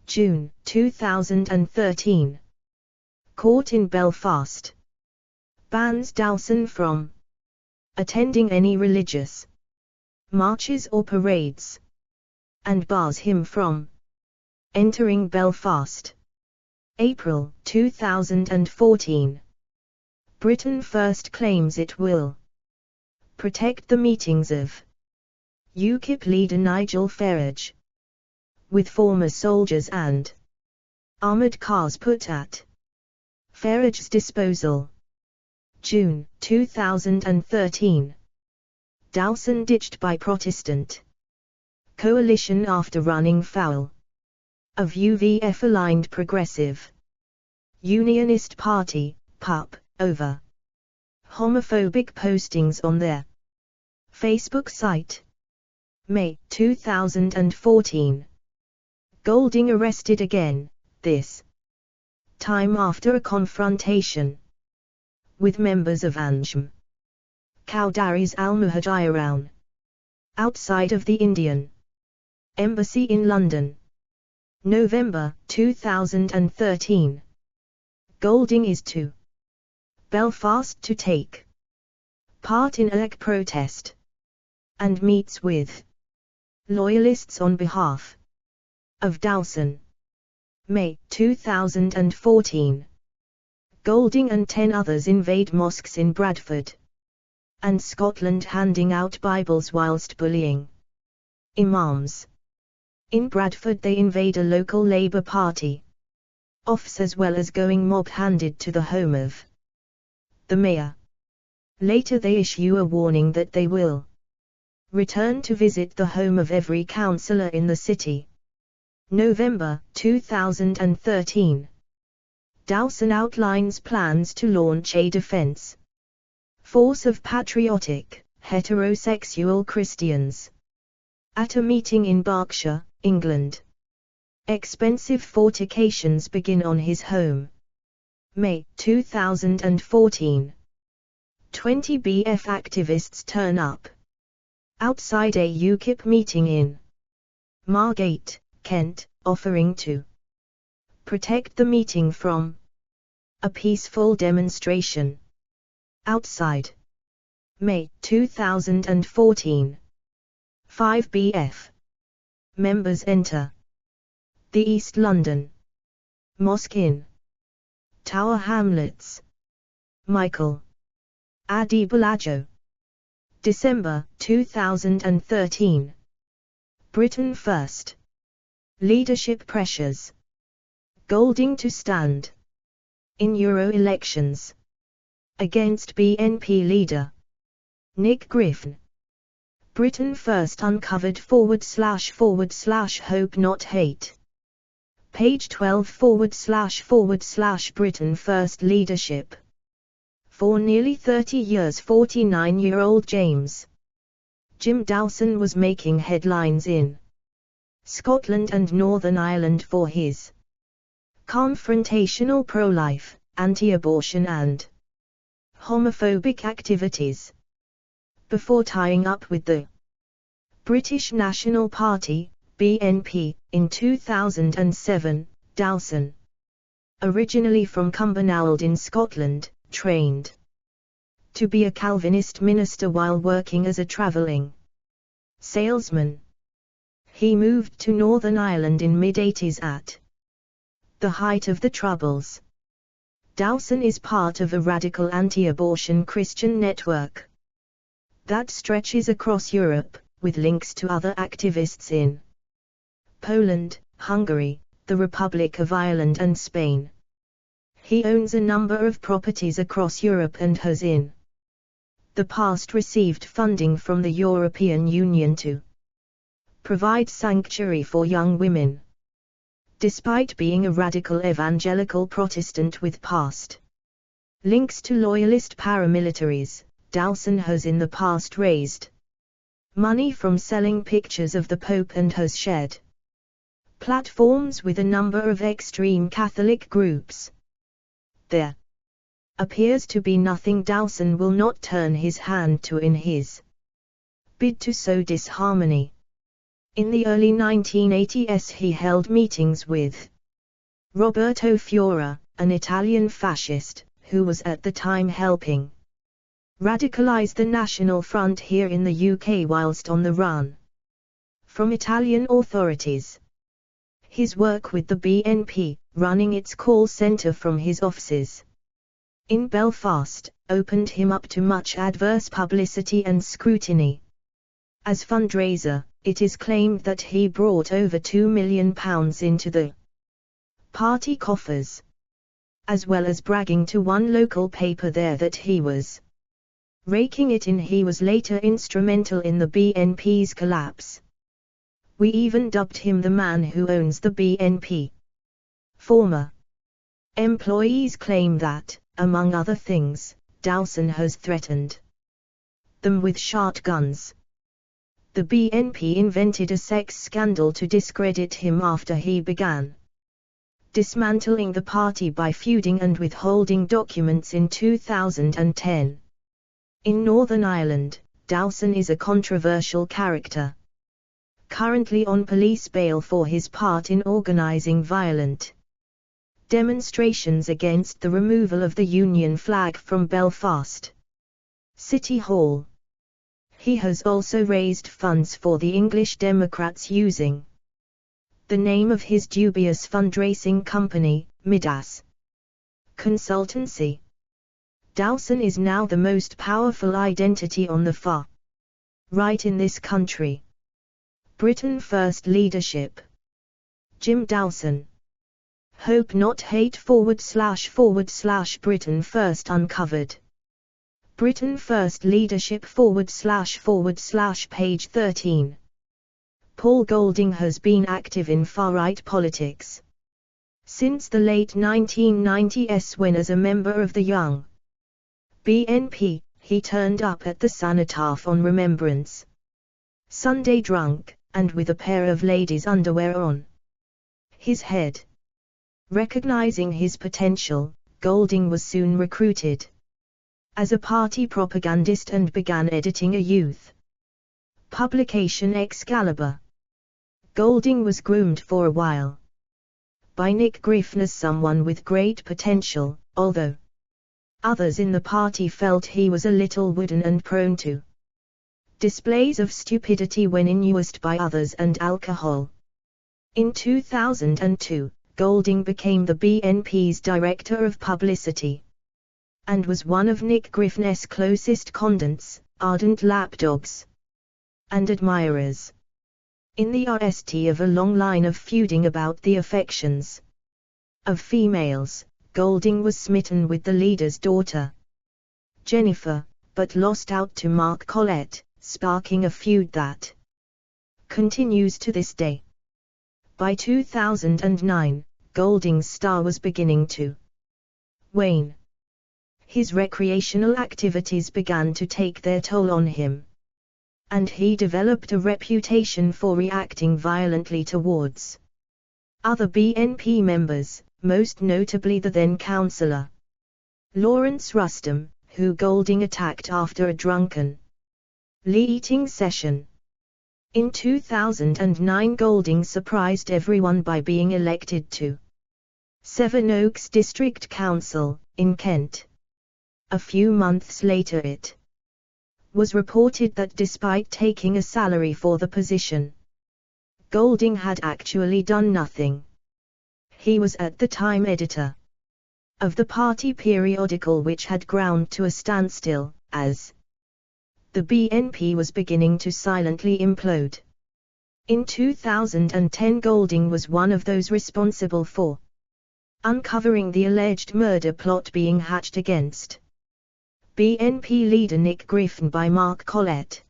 June 2013. Court in Belfast bans Dowson from attending any religious marches or parades, and bars him from entering Belfast. April 2014. Britain First claims it will protect the meetings of UKIP leader Nigel Farage, with former soldiers and armoured cars put at Farage's disposal. June 2013. Dowson ditched by Protestant coalition after running foul of UVF-aligned Progressive Unionist Party, PUP, over homophobic postings on their Facebook site. May 2014. Golding arrested again, this time after a confrontation with members of Anjum Qawdari's Al-Muhajiroun outside of the Indian Embassy in London. November 2013. Golding is to Belfast to take part in a protest and meets with loyalists on behalf of Dowson. May 2014. Golding and 10 others invade mosques in Bradford and Scotland, handing out Bibles whilst bullying imams. In Bradford they invade a local Labour Party office as well as going mob-handed to the home of the mayor. Later they issue a warning that they will return to visit the home of every councillor in the city. November 2013. Dowson outlines plans to launch a defence force of patriotic, heterosexual Christians at a meeting in Berkshire, England. Expensive fortifications begin on his home. May 2014. 20 BF activists turn up outside a UKIP meeting in Margate, Kent, offering to protect the meeting from a peaceful demonstration outside. May 2014. 5 BF members enter the East London Mosque in Tower Hamlets. Michael Adebolajo. December 2013. Britain First. Leadership pressures Golding to stand in Euro elections against BNP leader Nick Griffin. Britain First uncovered / hope not hate. Page 12 / Britain First leadership. For nearly 30 years 49-year-old Jim Dowson was making headlines in Scotland and Northern Ireland for his confrontational pro-life, anti-abortion and homophobic activities. Before tying up with the British National Party, BNP, in 2007, Dowson, originally from Cumbernauld in Scotland, trained to be a Calvinist minister while working as a travelling salesman. He moved to Northern Ireland in mid-80s at the height of the Troubles. Dowson is part of a radical anti-abortion Christian network that stretches across Europe, with links to other activists in Poland, Hungary, the Republic of Ireland and Spain. He owns a number of properties across Europe and has in the past received funding from the European Union to provide sanctuary for young women. Despite being a radical evangelical Protestant with past links to loyalist paramilitaries, Dowson has in the past raised money from selling pictures of the Pope and has shared platforms with a number of extreme Catholic groups. There appears to be nothing Dowson will not turn his hand to in his bid to sow disharmony. In the early 1980s he held meetings with Roberto Fiora, an Italian fascist, who was at the time helping radicalize the National Front here in the UK whilst on the run from Italian authorities. His work with the BNP, running its call centre from his offices in Belfast, opened him up to much adverse publicity and scrutiny. As fundraiser, it is claimed that he brought over £2 million into the party coffers, as well as bragging to one local paper there that he was raking it in. He was later instrumental in the BNP's collapse. We even dubbed him the man who owns the BNP. Former employees claim that, among other things, Dowson has threatened them with shotguns. The BNP invented a sex scandal to discredit him after he began dismantling the party by feuding and withholding documents in 2010. In Northern Ireland, Dowson is a controversial character, currently on police bail for his part in organising violent demonstrations against the removal of the Union flag from Belfast City Hall. He has also raised funds for the English Democrats using the name of his dubious fundraising company, Midas Consultancy. Dowson is now the most powerful identity on the far right in this country. Britain First leadership. Jim Dowson. Hope Not Hate / Britain First uncovered. Britain First leadership / page 13. Paul Golding has been active in far-right politics since the late 1990s when, as a member of the young BNP, he turned up at the Cenotaph on Remembrance Sunday drunk, and with a pair of ladies' underwear on his head. Recognizing his potential, Golding was soon recruited as a party propagandist and began editing a youth publication, Excalibur. Golding was groomed for a while by Nick Griffin as someone with great potential, although others in the party felt he was a little wooden and prone to displays of stupidity when inuused by others and alcohol. In 2002, Golding became the BNP's Director of Publicity, and was one of Nick Griffin's closest confidants, ardent lapdogs, and admirers. In the RST of a long line of feuding about the affections of females, Golding was smitten with the leader's daughter, Jennifer, but lost out to Mark Collett, sparking a feud that continues to this day. By 2009, Golding's star was beginning to wane. His recreational activities began to take their toll on him, and he developed a reputation for reacting violently towards other BNP members, most notably the then councillor Lawrence Rustom, who Golding attacked after a drunken eating session. In 2009, Golding surprised everyone by being elected to Sevenoaks District Council, in Kent. A few months later it was reported that despite taking a salary for the position, Golding had actually done nothing. He was at the time editor of the party periodical, which had ground to a standstill, as the BNP was beginning to silently implode. In 2010, Golding was one of those responsible for uncovering the alleged murder plot being hatched against BNP leader Nick Griffin by Mark Collett.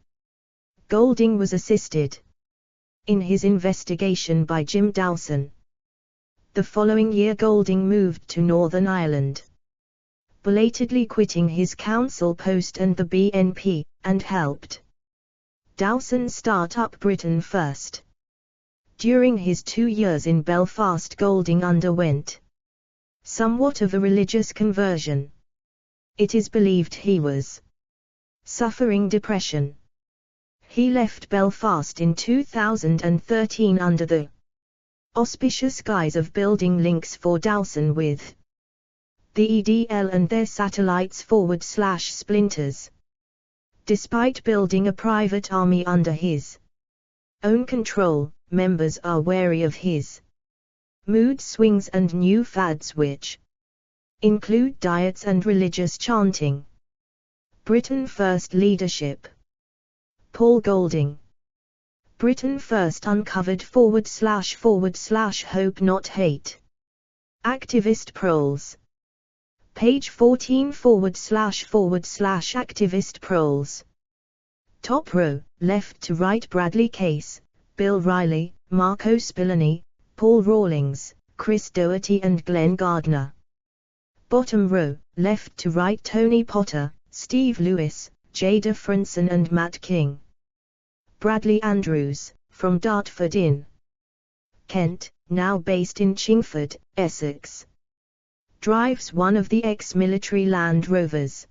Golding was assisted in his investigation by Jim Dowson. The following year, Golding moved to Northern Ireland, belatedly quitting his council post and the BNP, and helped Dowson start up Britain First. During his 2 years in Belfast, Golding underwent somewhat of a religious conversion. It is believed he was suffering depression. He left Belfast in 2013 under the auspicious guise of building links for Dowson with the EDL and their satellites / splinters. Despite building a private army under his own control, members are wary of his mood swings and new fads which include diets and religious chanting. Britain First leadership. Paul Golding. Britain First uncovered / hope not hate. Activist proles. Page 14 / activist proles. Top row, left to right: Bradley Case, Bill Riley, Marco Spillane, Paul Rawlings, Chris Doherty and Glenn Gardner. Bottom row, left to right: Tony Potter, Steve Lewis, Jada Frinson and Matt King. Bradley Andrews, from Dartford in Kent, now based in Chingford, Essex, drives one of the ex-military Land Rovers.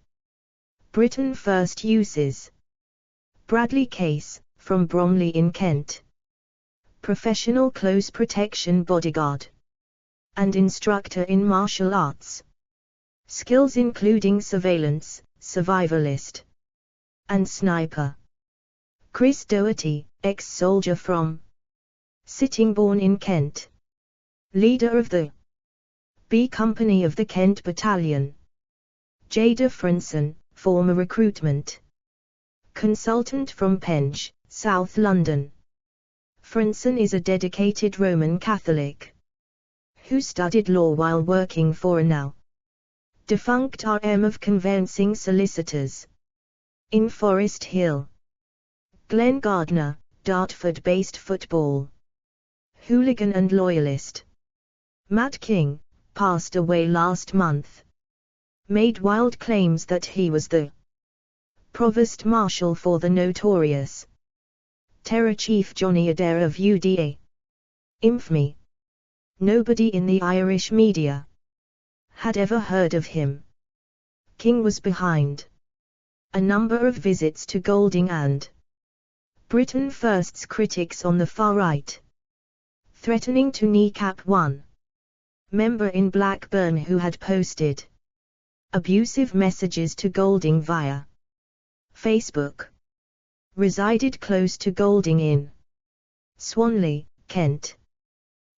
Britain First uses Bradley Case, from Bromley in Kent, professional close protection bodyguard and instructor in martial arts. Skills including surveillance, survivalist, and sniper. Chris Doherty, ex-soldier from Sittingbourne in Kent, leader of the B Company of the Kent Battalion. Jada Frinson, former recruitment consultant from Penge, South London. Frinson is a dedicated Roman Catholic who studied law while working for a now defunct RM of conveyancing solicitors in Forest Hill. Glenn Gardner, Dartford-based football hooligan and loyalist. Matt King, passed away last month, made wild claims that he was the Provost Marshal for the notorious terror chief Johnny Adair of UDA. Infamy. Nobody in the Irish media had ever heard of him. King was behind a number of visits to Golding and Britain First's critics on the far right, threatening to kneecap one member in Blackburn who had posted abusive messages to Golding via Facebook. Resided close to Golding in Swanley, Kent.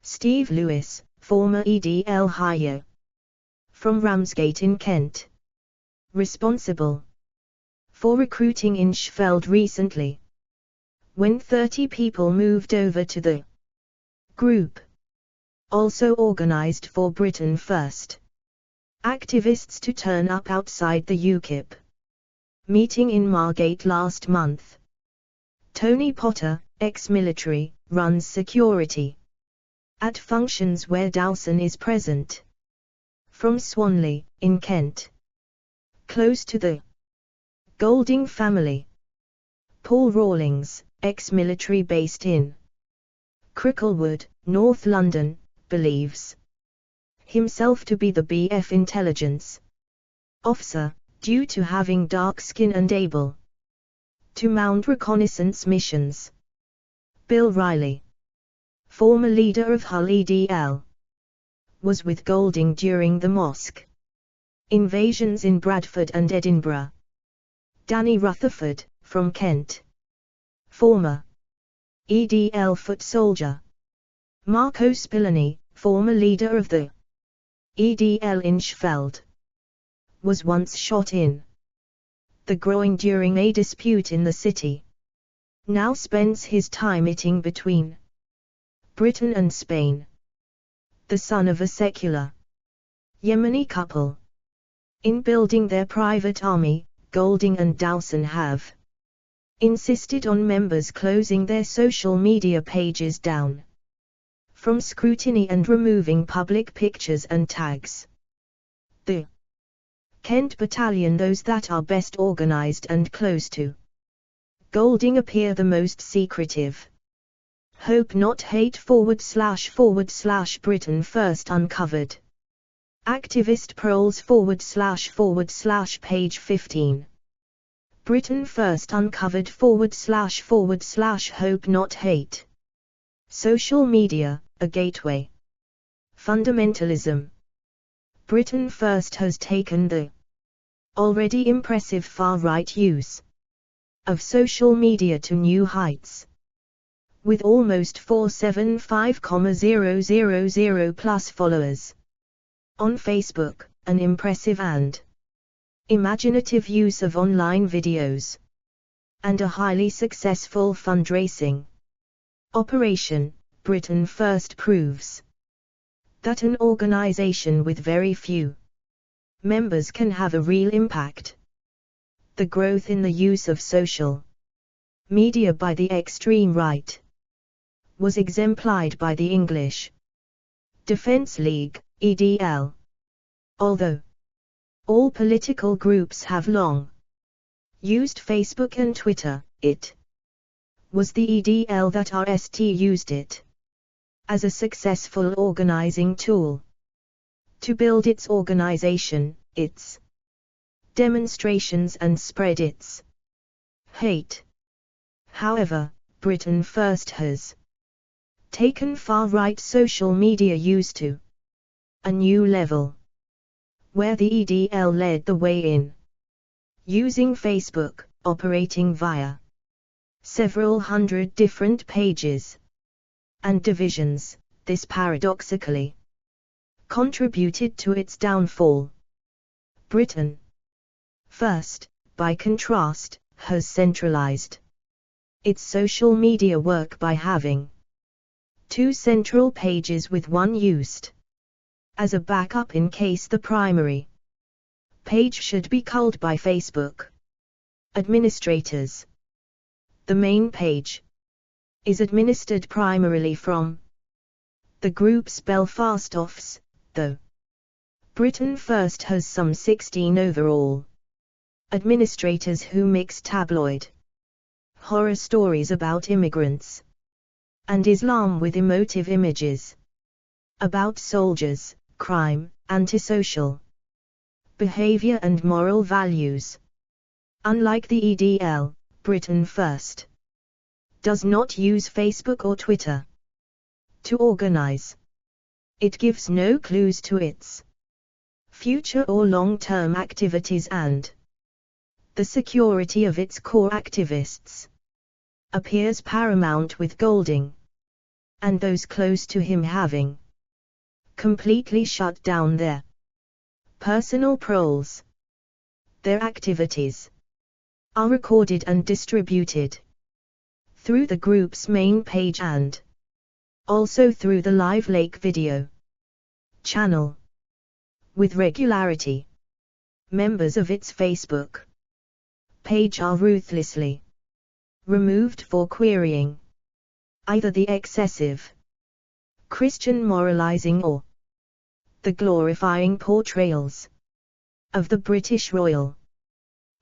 Steve Lewis, former EDL hire from Ramsgate in Kent, responsible for recruiting in Sheffield recently, when 30 people moved over to the group. Also organized for Britain First activists to turn up outside the UKIP meeting in Margate last month. Tony Potter, ex-military, runs security at functions where Dowson is present. From Swanley, in Kent, close to the Golding family. Paul Rawlings, ex-military based in Cricklewood, North London, believes himself to be the BF intelligence officer, due to having dark skin and able to mount reconnaissance missions. Bill Riley, former leader of Hull EDL, was with Golding during the mosque invasions in Bradford and Edinburgh. Danny Rutherford, from Kent, former EDL foot soldier. Marco Spillane, former leader of the EDL in Sheffield, was once shot in the groin during a dispute in the city. Now spends his time eating between Britain and Spain. The son of a secular Yemeni couple. In building their private army, Golding and Dowson have insisted on members closing their social media pages down from scrutiny and removing public pictures and tags. The Kent Battalion, those that are best organized and close to Golding appear the most secretive. Hope Not Hate / Britain First Uncovered. Activist Proles / page 15. Britain First Uncovered / Hope Not Hate. Social media, a gateway. Fundamentalism. Britain First has taken the already impressive far-right use of social media to new heights. With almost 475,000 plus followers on Facebook, an impressive and imaginative use of online videos, and a highly successful fundraising operation, Britain First proves that an organization with very few members can have a real impact. The growth in the use of social media by the extreme right was exemplified by the English Defence League, EDL. Although all political groups have long used Facebook and Twitter, it was the EDL that RST used it as a successful organizing tool to build its organization, its demonstrations, and spread its hate. However, Britain First has taken far-right social media use to a new level, where the EDL led the way in using Facebook, operating via several hundred different pages and divisions. This paradoxically contributed to its downfall. Britain First, by contrast, has centralized its social media work by having two central pages with one used as a backup in case the primary page should be culled by Facebook administrators. The main page is administered primarily from the group's Belfast office, though Britain First has some 16 overall administrators who mix tabloid horror stories about immigrants and Islam with emotive images about soldiers, crime, antisocial behavior and moral values. Unlike the EDL, Britain First does not use Facebook or Twitter to organize. It gives no clues to its future or long-term activities, and the security of its core activists appears paramount, with Golding and those close to him having completely shut down their personal proles. Their activities are recorded and distributed through the group's main page and also through the Live Lake video channel. With regularity, members of its Facebook page are ruthlessly removed for querying either the excessive Christian moralizing or the glorifying portrayals of the British royal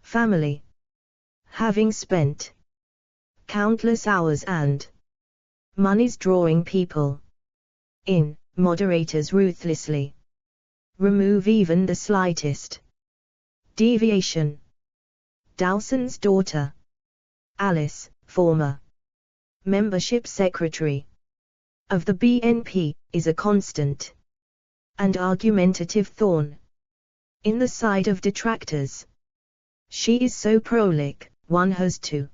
family, having spent countless hours and monies drawing people in. Moderators ruthlessly remove even the slightest deviation. Dowson's daughter, Alice, former membership secretary of the BNP, is a constant and argumentative thorn in the side of detractors. She is so prolific, one has to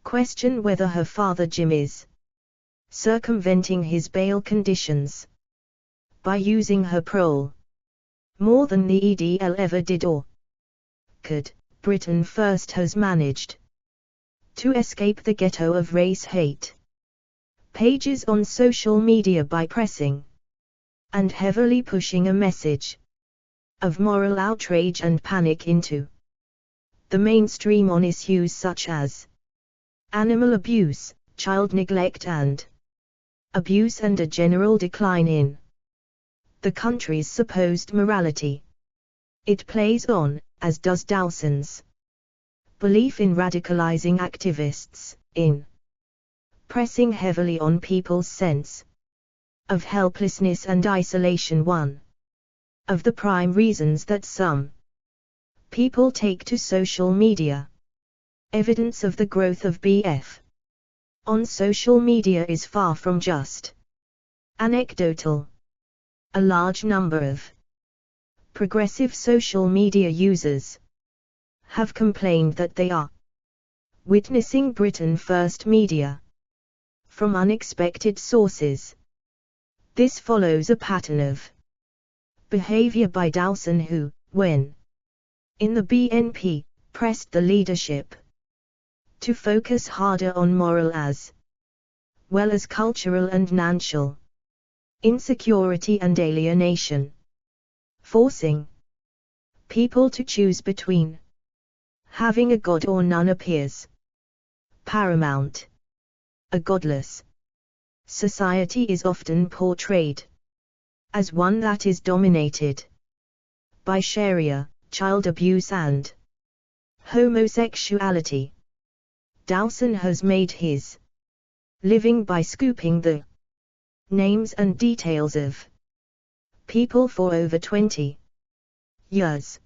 question whether her father Jim is circumventing his bail conditions by using her prole more than the EDL ever did or could. Britain First has managed to escape the ghetto of race hate pages on social media by pressing and heavily pushing a message of moral outrage and panic into the mainstream on issues such as animal abuse, child neglect and abuse, and a general decline in the country's supposed morality. It plays on, as does Dowson's belief in radicalizing activists, in pressing heavily on people's sense of helplessness and isolation. One of the prime reasons that some people take to social media, evidence of the growth of BF on social media, is far from just anecdotal. A large number of progressive social media users have complained that they are witnessing Britain First media from unexpected sources. This follows a pattern of behavior by Dowson, who, when in the BNP, pressed the leadership to focus harder on moral as well as cultural and national insecurity and alienation, forcing people to choose between having a god or none appears paramount. A godless society is often portrayed as one that is dominated by Sharia, child abuse and homosexuality. Dowson has made his living by scooping the names and details of people for over 20 years.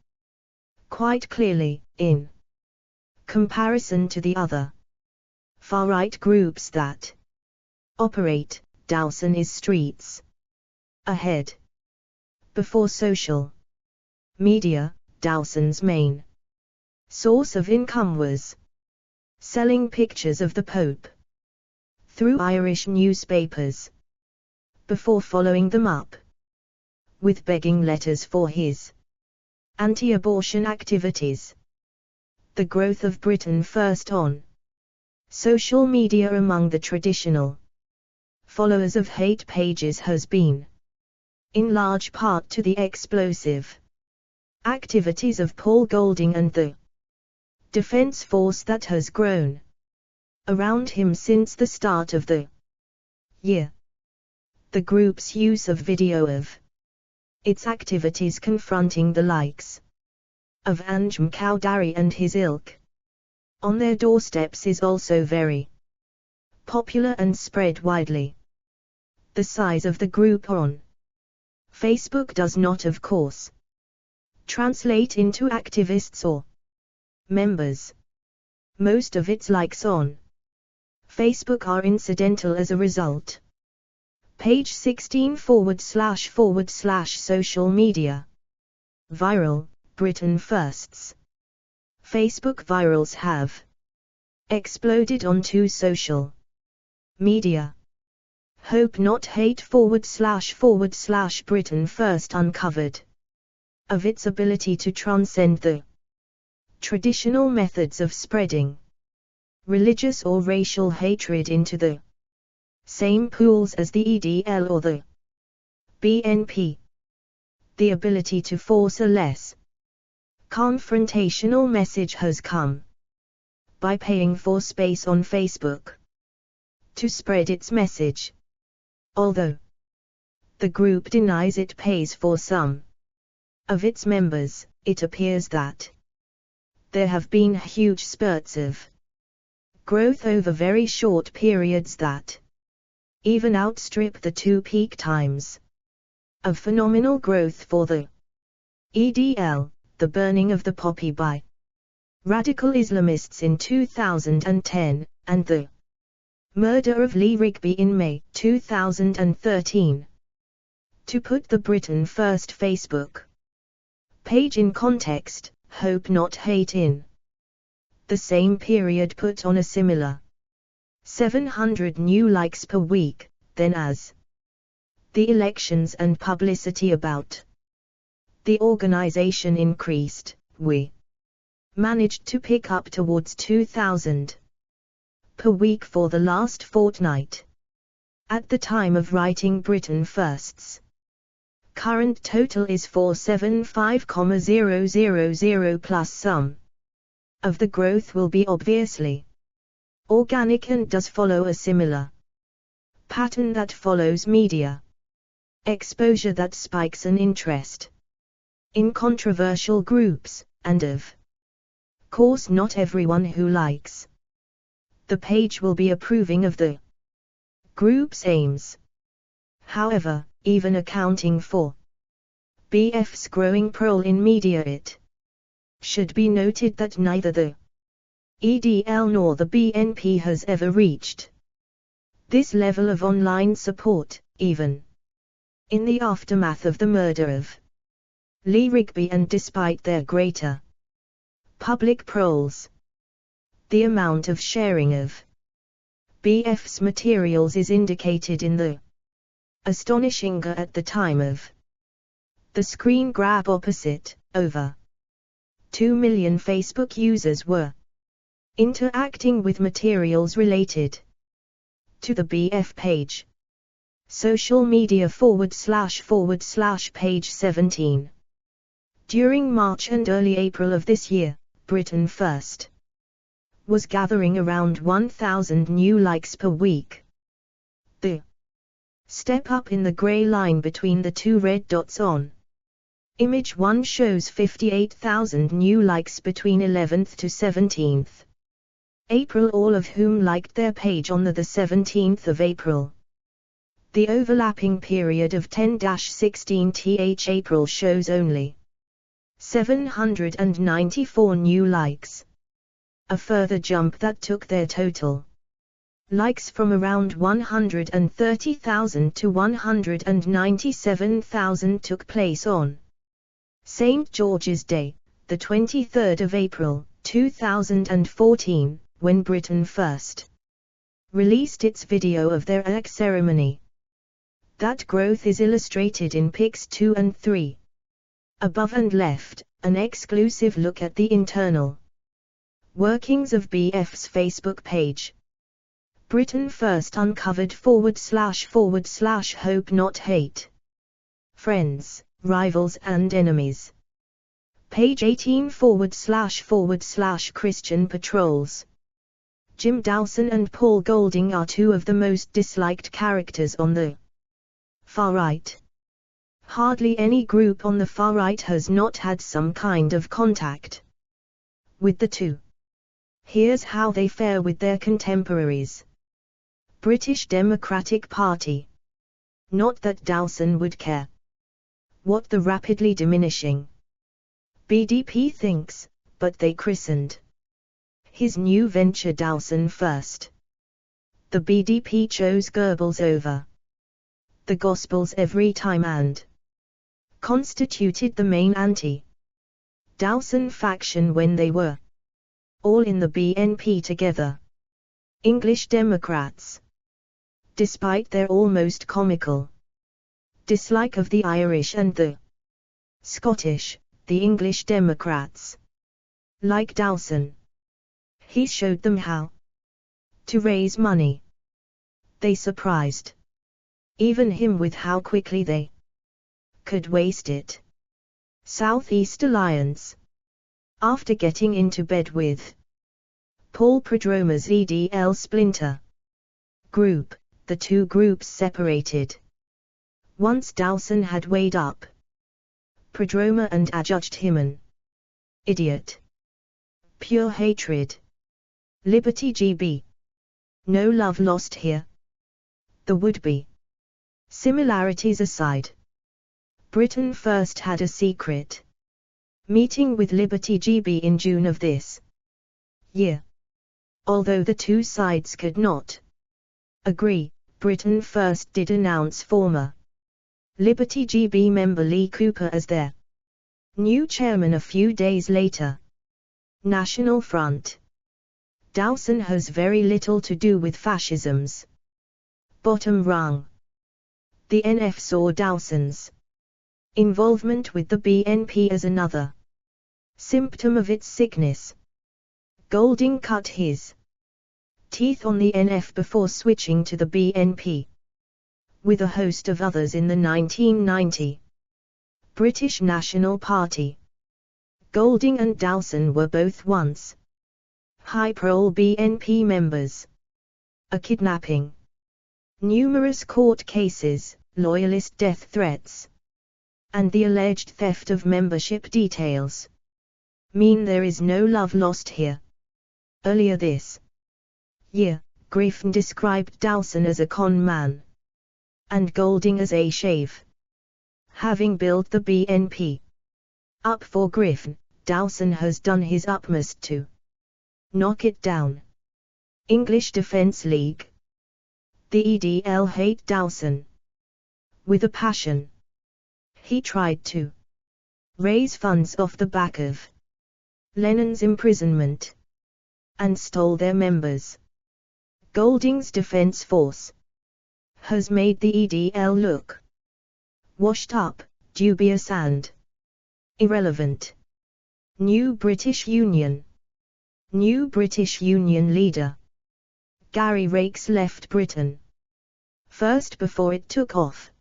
Quite clearly, in comparison to the other far-right groups that operate, Dowson is streets ahead. Before social media, Dowson's main source of income was selling pictures of the Pope through Irish newspapers, before following them up with begging letters for his anti-abortion activities. The growth of Britain First on social media among the traditional followers of hate pages has been in large part to the explosive activities of Paul Golding and the defense force that has grown around him since the start of the year. The group's use of video of its activities confronting the likes of Anjem Choudary and his ilk on their doorsteps is also very popular and spread widely. The size of the group on Facebook does not, of course, translate into activists or members. Most of its likes on Facebook are incidental as a result. Page 16 / social media. Viral, Britain Firsts. Facebook virals have exploded onto social media. Hope Not Hate / Britain First uncovered of its ability to transcend the traditional methods of spreading religious or racial hatred into the same pools as the EDL or the BNP. The ability to force a less confrontational message has come by paying for space on Facebook to spread its message. Although the group denies it pays for some of its members, it appears that there have been huge spurts of growth over very short periods that even outstrip the two peak times of phenomenal growth for the EDL, the burning of the poppy by radical Islamists in 2010, and the murder of Lee Rigby in May 2013. To put the Britain First Facebook page in context, Hope Not Hate in the same period put on a similar 700 new likes per week. Then, as the elections and publicity about the organization increased, we managed to pick up towards 2,000 per week for the last fortnight. At the time of writing Britain First's current total is 475,000 plus some of the growth will be obviously organic and does follow a similar pattern that follows media exposure that spikes an interest in controversial groups, and of course not everyone who likes the page will be approving of the group's aims. However, even accounting for BF's growing role in media, it should be noted that neither the EDL nor the BNP has ever reached this level of online support, even in the aftermath of the murder of Lee Rigby, and despite their greater public proles. The amount of sharing of BF's materials is indicated in the astonishing at the time of the screen grab opposite, over 2 million Facebook users were interacting with materials related to the BF page. Social media / page 17. During March and early April of this year, Britain First was gathering around 1,000 new likes per week. The step up in the grey line between the two red dots on image 1 shows 58,000 new likes between 11th to 17th April, all of whom liked their page on the 17th of April. The overlapping period of 10-16th April shows only 794 new likes. A further jump that took their total likes from around 130,000 to 197,000 took place on St. George's Day, the 23rd of April, 2014, when Britain First released its video of their egg ceremony. That growth is illustrated in pics 2 and 3. Above and left, an exclusive look at the internal workings of BF's Facebook page. Britain First uncovered / hope not hate. Friends, rivals and enemies. Page 18 / Christian patrols. Jim Dawson and Paul Golding are two of the most disliked characters on the far right. Hardly any group on the far right has not had some kind of contact with the two. Here's how they fare with their contemporaries. British Democratic Party. Not that Dawson would care what the rapidly diminishing BDP thinks, but they christened his new venture Dawson First. The BDP chose Goebbels over the Gospels every time and constituted the main anti-Dawson faction when they were all in the BNP together. English Democrats. Despite their almost comical dislike of the Irish and the Scottish, the English Democrats like Dawson. He showed them how to raise money. They surprised even him with how quickly they could waste it. South East Alliance. After getting into bed with Paul Prodroma's EDL splinter group, the two groups separated. Once Dawson had weighed up Prodroma and adjudged him an idiot. Pure hatred. Liberty GB. No love lost here. The would-be similarities aside, Britain First had a secret meeting with Liberty GB in June of this year. Although the two sides could not agree, Britain First did announce former Liberty GB member Lee Cooper as their new chairman a few days later. National Front. Dawson has very little to do with fascism's bottom rung. The NF saw Dawson's involvement with the BNP as another symptom of its sickness. Golding cut his teeth on the NF before switching to the BNP, with a host of others in the 1990 British National Party. Golding and Dawson were both once high-profile BNP members. A kidnapping, numerous court cases, loyalist death threats, and the alleged theft of membership details mean there is no love lost here. Earlier this year, Griffin described Dowson as a con man, and Golding as a shave. Having built the BNP up for Griffin, Dowson has done his utmost to knock it down. English Defence League. The EDL hate Dowson with a passion. He tried to raise funds off the back of Lennon's imprisonment and stole their members. Golding's Defence Force has made the EDL look washed up, dubious and irrelevant. New British Union. New British Union leader Gary Rakes left Britain first before it took off.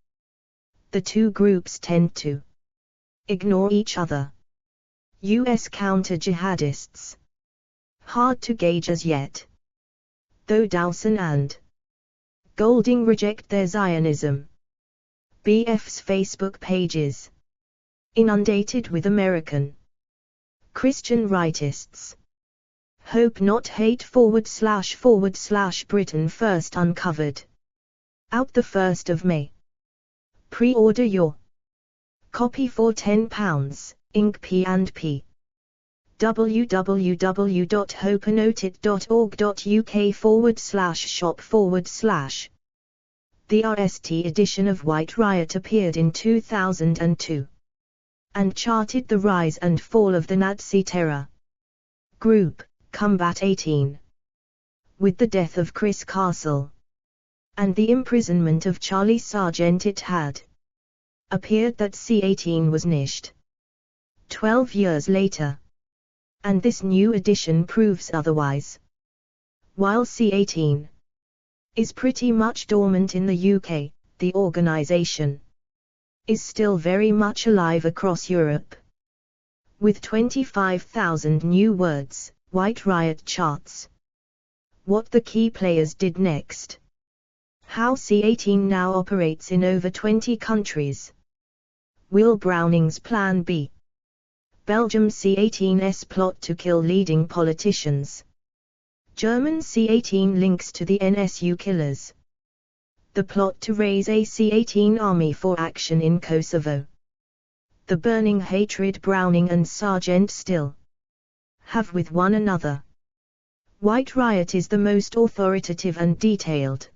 The two groups tend to ignore each other. US counter-jihadists. Hard to gauge as yet, though Dowson and Golding reject their Zionism. BF's Facebook pages inundated with American Christian rightists. Hope Not Hate / Britain First uncovered. Out the 1st of May. Pre-order your copy for £10, Inc. P&P. www.hopenoted.org.uk/shop/. The RST edition of White Riot appeared in 2002 and charted the rise and fall of the Nazi terror group, Combat 18. With the death of Chris Castle and the imprisonment of Charlie Sargent, it had appeared that C18 was niched 12 years later, and this new edition proves otherwise. While C18 is pretty much dormant in the UK, the organisation is still very much alive across Europe. With 25,000 new words, White Riot charts what the key players did next. How C18 now operates in over 20 countries. Will Browning's Plan B. Belgium C18's plot to kill leading politicians. German C18 links to the NSU killers. The plot to raise a C18 army for action in Kosovo. The burning hatred Browning and Sargent still have with one another. White Riot is the most authoritative and detailed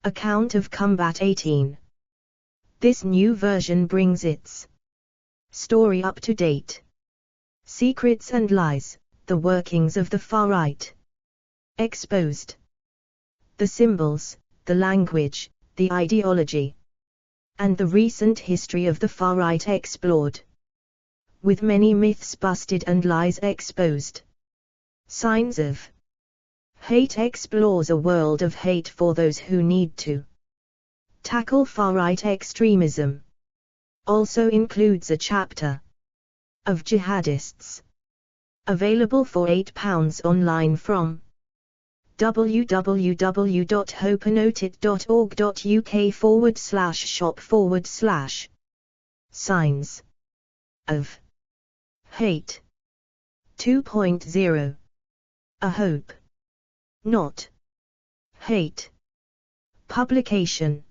account of Combat 18. This new version brings its story up to date. Secrets and lies, the workings of the far right exposed. The symbols, the language, the ideology, and the recent history of the far right explored. With many myths busted and lies exposed. Signs of Hate explores a world of hate for those who need to tackle far-right extremism. Also includes a chapter of jihadists. Available for £8 online from www.hopenoted.org.uk/shop/. Signs of Hate 2.0. A Hope Not Hate publication.